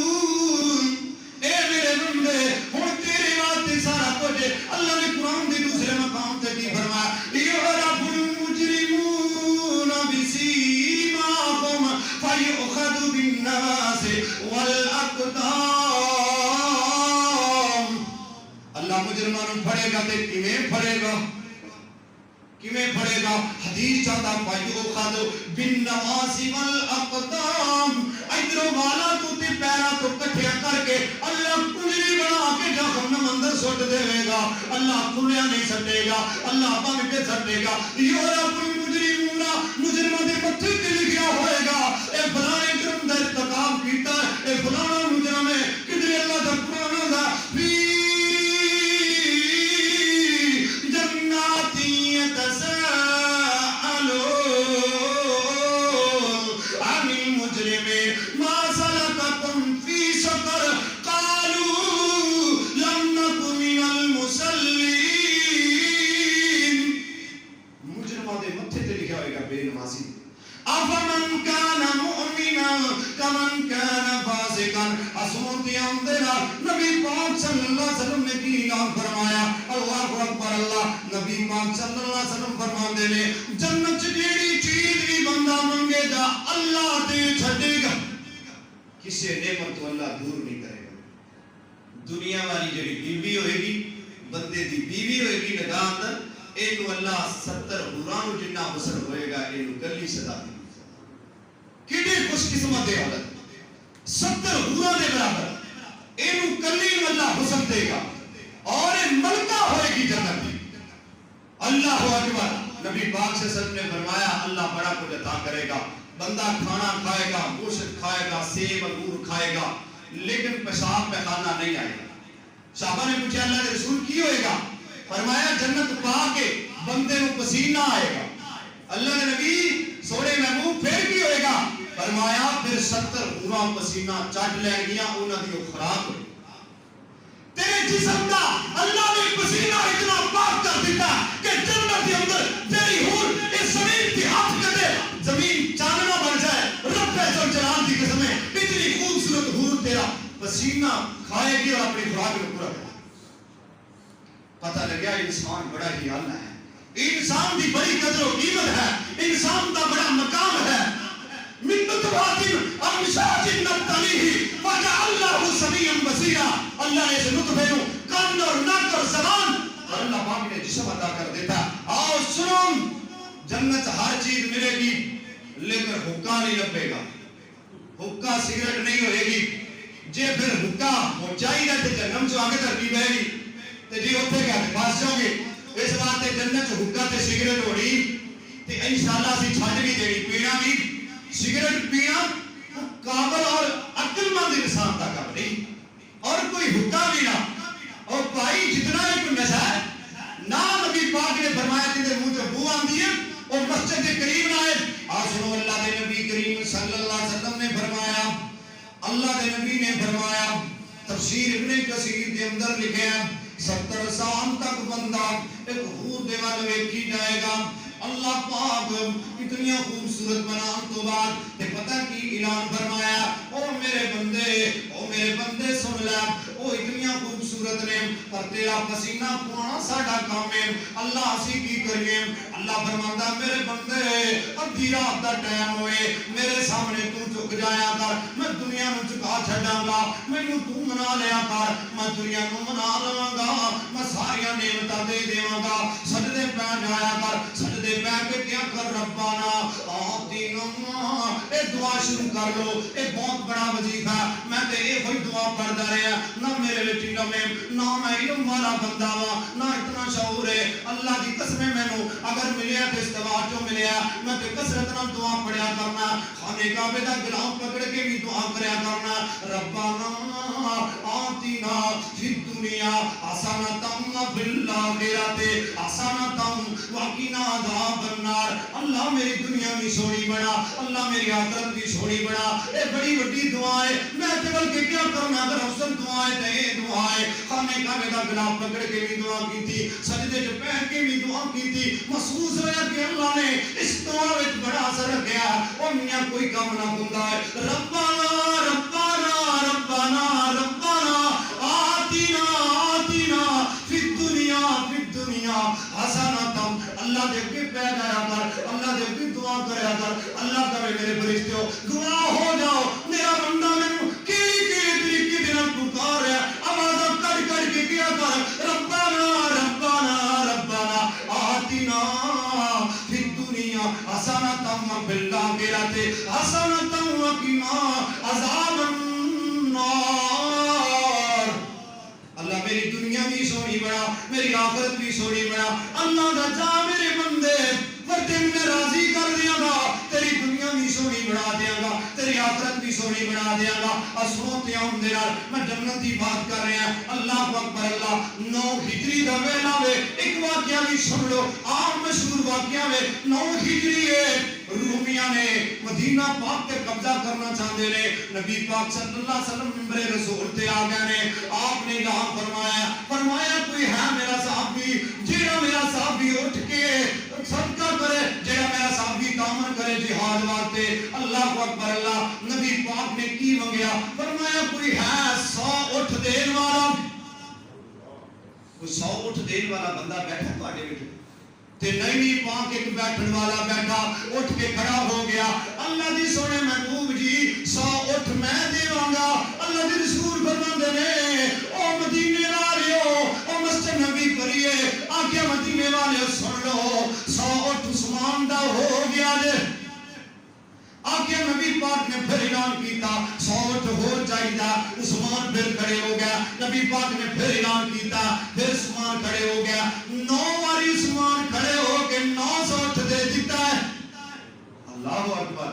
اے میرے بندے ہن تیرے واسطے سارا کچھ اللہ نے قرآن کے دوسرے مقام تے کی فرمایا یعرف المجرمون بسیماہم فیؤخذ بالنواصی والاقدام اللہ مجرمان پھڑے گا تے کیویں پھڑے گا کیویں پڑھے گا حدیث چاہتا فیؤخذ بالنواصی والاقدام ادھر والا تو تے پیرا تو کٹھیا کر کے اللہ کنجری بنا کے جہنم اندر سٹ دے گا اللہ کنیا نہیں سٹے گا اللہ بن کے سٹے گا یعرف المجرمون مجرموں دے متھے تے لکھیا ہوئے گا اے فلانے جرم دا ارتکاب کیتا ہے اے فلانا مجرم ہے کدھر اللہ دا قرآن دا افمن کان مؤمنا کمن کان فاسقا اسمتی اندرا نبی پاک صلی اللہ علیہ وسلم نے کی اعلان فرمایا اللہ اکبر اللہ نبی پاک صلی اللہ علیہ وسلم فرماندے نے جنت جیڑی چیز بھی بندہ منگے گا اللہ دے چھڈے گا کسے نعمت تو اللہ دور نہیں کرے گا دنیا والی جیڑی بیوی ہوئے گی بندے دی بیوی ہوئے گی نگاہ اندر ایک اللہ 70 حوران جنہ حسن ہوئے گا ایک گلی صدا دی کیڑی خوش قسمت ہے حالت 70 حوران دے برابر ایک گلی اللہ حسن دے گا اور ایک ملکہ ہوئے گی جنت دی اللہ اکبر نبی پاک سے سب نے فرمایا اللہ بڑا کچھ عطا کرے گا بندہ کھانا کھائے گا گوشت کھائے گا سیب انگور کھائے گا لیکن پیشاب پیخانہ نہیں آئے گا صحابہ نے پوچھا اللہ کے رسول کی ہوئے گا فرمایا جنت پا کے بندے کو پسینہ آئے گا اللہ کے نبی سوڑے محبوب پھر کی ہوئے گا فرمایا پھر 70 حوراں پسینہ چٹ لے گیا انہاں دی خوراک ہوئی تیرے جسم کا اللہ نے پسینہ اتنا پاک کر دیتا کہ جنت کے اندر تیری حور اس زمین کی ہاتھ کرے زمین چاندنا بن جائے رب عزت جلال کی قسم ہے اتنی خوبصورت حور تیرا پسینہ کھائے گی اور اپنی خوراک میں پورا کرے پتہ لگیا انسان بڑا ہی اعلیٰ ہے انسان دی بڑی قدر و قیمت ہے انسان دا بڑا مقام ہے من نطفات امشاج نبتلیہ فجعلناہ سمیعا بصیرا اللہ نے اس نطفے کو کان اور ناک اور زبان اور اللہ پاک نے جسم عطا کر دیتا آؤ سنو جنت ہر چیز ملے گی لیکن حکا نہیں لبے گا حکا سگریٹ نہیں ہوئے گی جے پھر حکا ہو چاہیے تو جنم چو آگے ترکی بہے گی تے جی اوتھے گیا تے پاس جاؤ گے اس واسطے جنت حکا تے سگریٹ ہونی تے انشاءاللہ سی چھڈ بھی دینی پینا بھی سگریٹ پینا قابل اور عقل مند انسان کا کام نہیں اور کوئی حکا بھی نہ اور بھائی جتنا ایک نشہ ہے نہ نبی پاک نے فرمایا کہ منہ سے بو آندی ہے اور مسجد کے قریب نہ آئے سنو اللہ کے نبی کریم صلی اللہ علیہ وسلم نے فرمایا اللہ کے نبی نے فرمایا تفسیر ابن کثیر کے اندر لکھے ہیں 70 سال تک بندہ ایک حور دے والے ویکھی جائے گا اللہ پاک اتنی خوبصورت بنان تو بعد تے پتہ کی اعلان فرمایا او میرے بندے سن لے او اتنی خوبصورت نے پر تیرا پسینہ پوانا ساڈا کام ہے اللہ اسی کی کریے اللہ فرماندا میرے بندے ادھی رات دا ٹائم ہوئے میرے سامنے تو جھک جایا کر میں دنیا نو جھکا چھڈاں گا مینوں تو منا لیا کر میں دنیا نو منا لواں گا میں ساری نعمتاں دے دیواں گا سجدے پہ جایا کر سجدے پہ کے کیا کر ربانا آتینا اے دعا شروع کر لو اے بہت بڑا وظیفہ ہے میں تے اے کوئی دعا پڑھدا رہیا نہ میرے وچ نہ میں علم والا بندہ وا نہ اتنا شعور ہے اللہ کی قسم مینوں اگر ملیا تے استوا چوں ملیا میں تے کثرت نال دعا پڑھیا کرنا خانے کعبے دا گلاف پکڑ کے بھی دعا کریا کرنا ربانا آتینا فی الدنیا حسنۃ وفی الآخرۃ حسنۃ وقنا عذاب النار اللہ میری دنیا بھی سونی بنا اللہ میری آخرت بھی سونی بنا اے بڑی بڑی دعائیں میں تے بلکہ کیا کرنا اگر افضل دعائیں تے یہ دعائیں خانے کعبے دا گلاف پکڑ کے بھی دعا کی تھی سجدے چ بیٹھ کے بھی دعا کی تھی محسوس ہوا کہ اللہ نے اس دعا وچ بڑا اثر رکھیا او میاں کوئی کام نہ ہوندا ہے ربنا ربنا ربنا ربنا آتنا فی الدنیا حسنۃ اللہ دے کے پہ جایا کر اللہ دے کے دعا کریا کر اللہ کرے میرے فرشتوں دعا ہو جاؤ میرا بندہ مینوں کیڑی طریقے دے نال پکار رہا آواز کٹ کٹ کے کیا کر ربنا ربنا ربنا آتنا فی الدنیا حسنۃ وفی الآخرۃ حسنۃ وقنا عذاب النار اللہ میری دنیا بھی سونی بنا میری آخرت بھی سونی بنا اللہ دا جا میرے بندے ورتے میں راضی کر دیا گا تیری دنیا بھی سونی بنا دیا گا تیری آخرت بھی سونی بنا دیا گا اسوتے ہم دے نال میں جنت دی بات کر رہا ہوں اللہ اکبر اللہ 9 ہجری دا ویلا وے ایک واقعہ بھی سن لو عام مشہور واقعہ وے 9 ہجری ہے رومیاں نے مدینہ پاک تے قبضہ کرنا چاہتے نے نبی پاک صلی اللہ علیہ وسلم ممبر رسول تے آ گئے نے آپ نے اعلان فرمایا کوئی ہے میرا صحابی جیڑا میرا صحابی اٹھ کے صدقہ کرے جیڑا میرا صحابی دامن کرے جہاد واسطے اللہ اکبر اللہ نبی پاک نے کی منگیا فرمایا کوئی ہے 100 اٹھ دین والا کوئی 100 اٹھ دین والا بندہ بیٹھا تواڈے وچ تے نہیں پاک ایک بیٹھن والا بیٹھا اٹھ کے کھڑا ہو گیا اللہ دی سونے محبوب جی 100 اٹھ میں دیواں گا اللہ دے رسول فرماندے نے او مدینے والیو او مسجد نبی پڑھیے آکھیا مدینے والے سن لو 100 اٹھ عثمان دا ہو گیا جے آکھیا نبی پاک نے پھر اعلان کیتا 100 اٹھ ہو چاہیدا عثمان پھر کھڑے ہو گیا نبی پاک نے پھر اعلان کیتا پھر عثمان کھڑے ہو گیا 9 واری عثمان کھڑے ہو کے 900 اٹھ دے دیتا ہے اللہ اکبر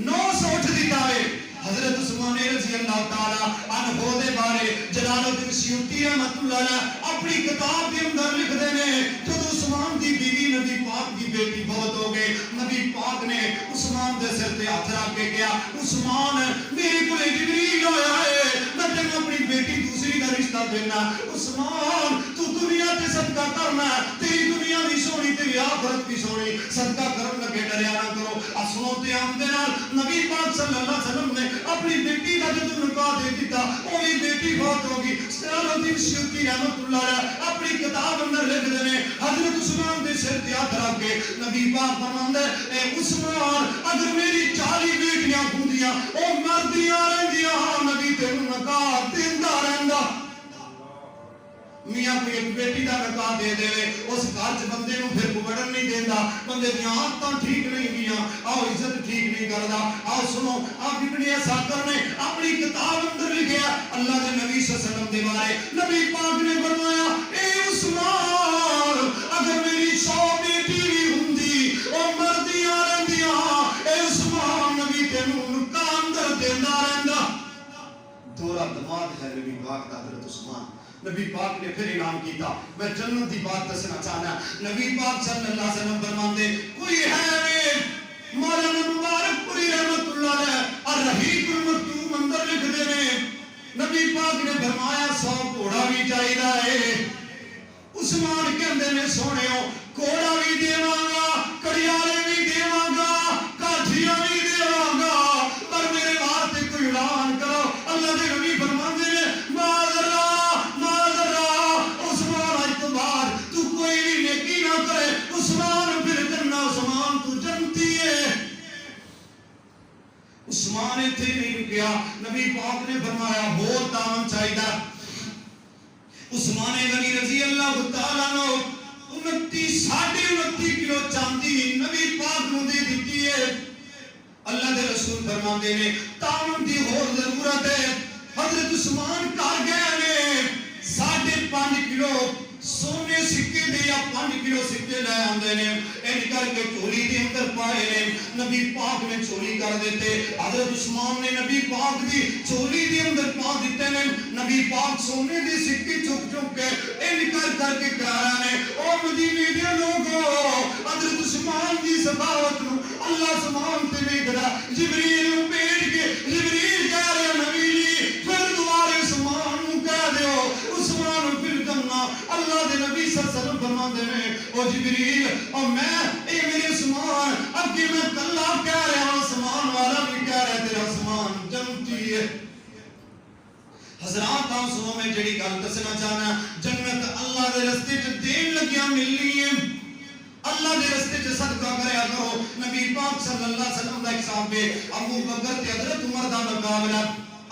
900 اٹھ دیتا ہے حضرت عثمان رضی اللہ تعالی عنہ دے بارے جلال الدین سیوطی رحمۃ اللہ علیہ اپنی کتاب کے اندر لکھ دے نے جب عثمان دی بیوی نبی پاک دی بیٹی بہت ہو گئے نبی پاک نے عثمان دے سر تے ہاتھ رکھ کے کہا عثمان میرے کو جبریل آیا ہے میں تینوں اپنی بیٹی دوسری کا رشتہ دینا عثمان تو دنیا تے صدقہ کرنا تیری دنیا بھی سونی تیری آخرت بھی سونی صدقہ کرن لگے ڈریا نہ کرو اسنوں تے ہم دے نال نبی پاک صلی اللہ علیہ وسلم نے اپنی بیٹی کا جب نکاح دے دیتا وہی بیٹی بہت ہوگی جلال الدین سیوطی رحمۃ اللہ علیہ اپنی کتاب اندر لکھ دے نے حضرت عثمان دے سر تے ہاتھ رکھ کے نبی پاک فرماندا ہے اے عثمان اگر میری 40 بیٹیاں ہوندیاں او مردیاں رہندیاں نبی تینوں نکاح دیندا رہندا میاں کوئی ایک بیٹی دا نکاح دے دے اس گھر چ بندے نوں پھر بڑھن نہیں دیندا بندے دی عادتاں ٹھیک نہیں گیاں آؤ عزت ٹھیک نہیں کردا آؤ سنو آپ ابن اساکر نے اپنی کتاب اندر لکھیا اللہ دے نبی صلی اللہ علیہ وسلم دے بارے نبی پاک نے فرمایا اے عثمان اگر میری 100 بیٹی بھی ہوندی او مردیاں رہندیاں اے عثمان نبی تینوں نکاح اندر دیندا رہندا دورا دماد ہے نبی پاک دا حضرت عثمان نبی پاک نے پھر اعلان کیتا میں جنت دی بات دسنا چاہنا نبی پاک صلی اللہ علیہ وسلم فرماندے کوئی ہے مولانا مبارک پوری رحمت اللہ علیہ الرحیق المکتوم اندر لکھ دے نے نبی پاک نے فرمایا 100 گھوڑا بھی چاہیدا ہے عثمان کہندے نے سونےو گھوڑا بھی دیواں گا کڑیالے بھی دیواں گا کاٹھیاں بھی دیواں گا پر میرے واسطے کوئی اعلان کرو اللہ دے نبی فرماندے نے عثمان اتنے نہیں رکیا نبی پاک نے فرمایا ہو تام چاہیدا عثمان غنی رضی اللہ تعالیٰ عنہ 29 کلو چاندی نبی پاک نو دے دیتی ہے اللہ دے رسول فرماندے نے تام دی اور ضرورت ہے حضرت عثمان کر گئے نے 5.5 کلو سونے سکے دے یا 5 کلو سکے لے آندے نے ان کر کے چولی دے اندر پائے نے نبی پاک نے چولی کر دیتے حضرت عثمان نے نبی پاک دی چولی دے اندر پا دیتے نے نبی پاک سونے دی سکے چک چک کے ان کر کے کہا نے او مدینے دے لوگوں آسمان تے ویکھدا جبریل نوں بھیج کے جبریل کہہ رہا نبی جی پھر دوبارے عثمان نوں کہہ دیو عثمان پھر کرنا اللہ دے نبی صلی اللہ علیہ وسلم فرماندے نے او جبریل او میں اے میرے عثمان اگے میں کلا کہہ رہا عثمان والا بھی کہہ رہا تیرا عثمان جنتی ہے حضرات آپ سنو میں جڑی گل دسنا چاہنا جنت اللہ دے رستے چ دین لگیا ملنی ہے اللہ دے رستے چ صدقہ کریا کرو نبی پاک صلی اللہ علیہ وسلم دا ایک صحابی ابو بکر تے حضرت عمر دا مقابلہ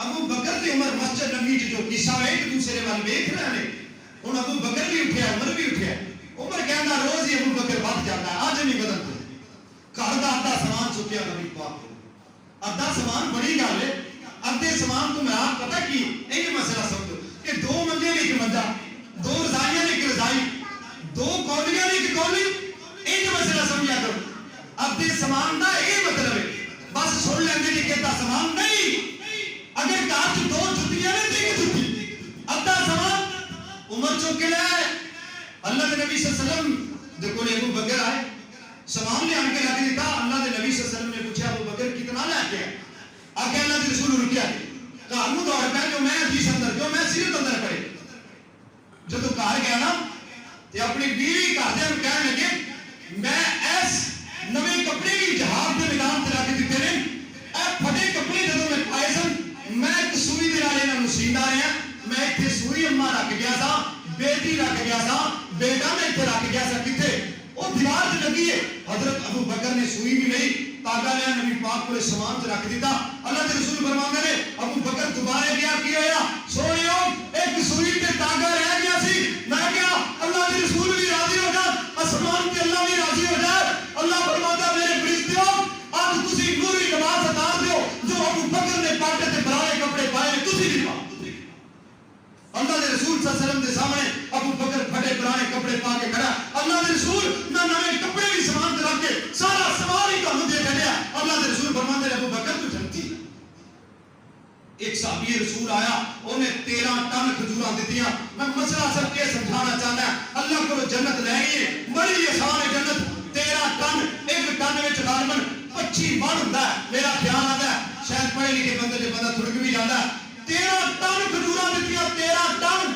ابو بکر تے عمر مسجد نبی جو قصہ ہے ایک دوسرے وال ویکھ رہے نے ہن ابو بکر بھی اٹھیا عمر بھی اٹھیا عمر کہندا روز ہی ابو بکر بات جاتا ہے آج نہیں بدلتا گھر دا آدھا سامان چکیا نبی پاک آدھا سامان بڑی گل ہے ادھے سامان تو میں آپ پتہ کی ایک مسئلہ سمجھو کہ دو منجے نے ایک منجا دو رضائیاں نے ایک رضائی دو کولیاں نے ایک کولی ایک مسئلہ سمجھا کرو ادھے سامان دا یہ مطلب ہے بس چھوڑ لیندے جی کہ سامان نہیں اگر کار دو جتیاں نے تو ایک جتی ادھا سامان عمر چک کے لائے اللہ کے نبی صلی اللہ علیہ وسلم دیکھو ابو بکر آئے سامان لے آن کے لگے دیتا اللہ کے نبی صلی اللہ علیہ وسلم نے پوچھا ابو بکر کتنا لے کے آگے اللہ کے رسول رکیا کہا نو دوڑ پہ جو میں حدیث اندر جو میں سیرت اندر پڑے جو تو کہا گیا نا تے اپنی بیوی کا دن کہنے لگے میں ایس نوے کپڑے کی جہاد کے میدان تے رکھ دیتے نے اے پھٹے کپڑے جدوں میں پائے سن میں ایک سوئی دے نال انہاں نوں سیندا رہیا میں ایتھے سوئی اماں رکھ گیا سا بیٹی رکھ گیا سا بیٹا میں ایتھے رکھ گیا سا کتے وہ دیوار تے لگی ہے حضرت ابو بکر نے سوئی بھی نہیں تاگا لیا نبی پاک کو سامان سے رکھ دیتا اللہ کے رسول فرماندے نے ابو بکر دوبارہ گیا کی ہویا سوڑیو ایک سوئی تے تاگا رہ گیا سی میں کیا اللہ کے رسول بھی راضی ہو جائے آسمان کے اللہ بھی راضی ہو جائے اللہ فرماتا میرے فرشتیوں آج تسی نوری لباس اتار دیو جو ابو بکر نے پاٹے تے پرانے کپڑے پائے نے تسی بھی پاؤ اللہ کے رسول صلی اللہ علیہ وسلم کے سامنے ابو بکر پھٹے پرانے کپڑے پا کے کھڑا اللہ کے رسول نہ نئے کپڑے بھی سامان رکھ کے سارا سامان ہی کہوں دے چڑیا اللہ کے رسول فرماتے ہیں ابو بکر تو جنتی ایک صحابی رسول آیا انہیں 13 ٹن کھجوراں دتیاں میں مسئلہ سب کے سمجھانا چاہتا ہے اللہ کو جنت لینی ہے بڑی آسان ہے جنت 13 ٹن ایک ٹن وچ غالباً 25 من ہوندا ہے میرا خیال آتا ہے شاید پڑھے لکھے بندے جو بندہ تھڑک بھی جاتا ہے 13 ٹن کھجوراں دتیاں 13 ٹن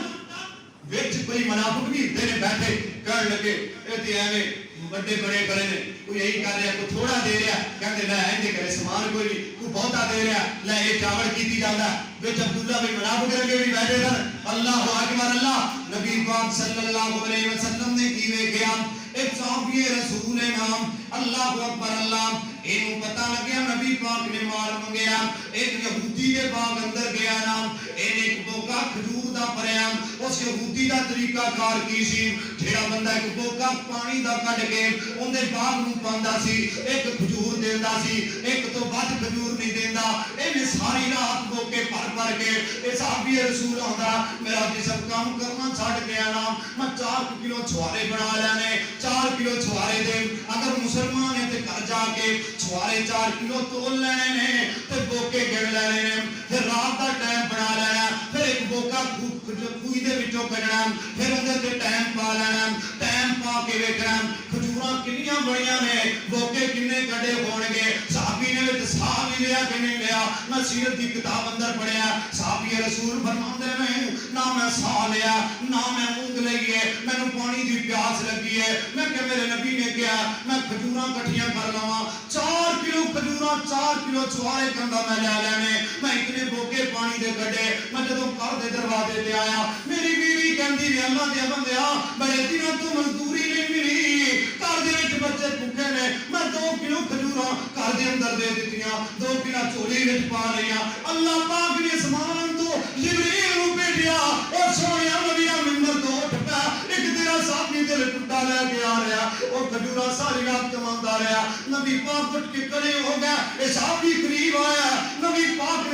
وچ کوئی منافق بھی تے بیٹھے کہن لگے اے تے ایویں بڑے بڑے کرے نے کوئی یہی کر رہا کوئی تھوڑا دے رہا کہندے لے ایندے کرے سامان کوئی نہیں کوئی بہتا دے رہا لے اے چاول کیتی جاندا وچ عبداللہ بن منافق رنگے بھی بیٹھے سن اللہ اکبر اللہ نبی پاک صلی اللہ علیہ وسلم نے کیویں کیا ایک صحابی رسول نام اللہ اکبر اللہ اینو پتہ لگیا نبی پاک نے مال منگیا ایک یہودی دے باغ اندر گیا نام این ایک بوکا کھجور دا پریا اس یہودی دا طریقہ کار کی سی جیڑا بندہ ایک بوکا پانی دا کڈ کے اون دے باغ نوں پاندا سی ایک کھجور دیندا سی ایک تو بعد کھجور نہیں دیندا اینے ساری رات بوکے بھر کے اے صحابی رسول آندا میرا جسم کام کرنا چھڈ گیا نام میں 4 کلو چھوارے بنا لینے 4 کلو چھوارے دے اگر مسلمان ہے تے گھر جا کے چھوارے 4 کلو تول لینے نے تے بوکے گن لینے نے پھر رات دا ٹائم بنا لینا پھر ایک بوکا کوئی دے وچوں کڈنا پھر اندر تے ٹائم پا لینا ٹائم پا کے ویکھنا کھجوراں کنیاں بڑیاں نے بوکے کنے کڈے ہون گے صحابی نے وچ ساہ بھی لیا کہ نہیں لیا میں سیرت دی کتاب اندر پڑھیا صحابی رسول فرماندے نے نہ میں ساہ لیا نہ میں اونگ لئی ہے مینوں پانی دی پیاس لگی ہے میں کہ میرے نبی نے کہا میں کھجوراں کٹھیاں کر لواں 4 کلو کھجوراں 4 کلو چھوارے کندا میں لے لینے میں اتنے بوکے پانی دے کڈے میں جدوں گھر دے دروازے تے آیا میری بیوی کہندی وی اللہ دے بندیا بڑے دنوں تو مزدوری نہیں ملی گھر دے وچ بچے بھوکے نے میں 2 کلو کھجوراں گھر دے اندر دے دتیاں 2 کلو چولی وچ پا لیاں اللہ پاک نے اسمان تو جبریل نوں بھیجیا او سونیا نبی منبر تو اٹھ پیا ایک تیرا ساتھی دل ٹوٹا لے کے آ رہا او کھجوراں ساری رات کماندا رہیا نبی پاک اٹھ کے کھڑے ہو گیا اے صحابی قریب آیا نبی پاک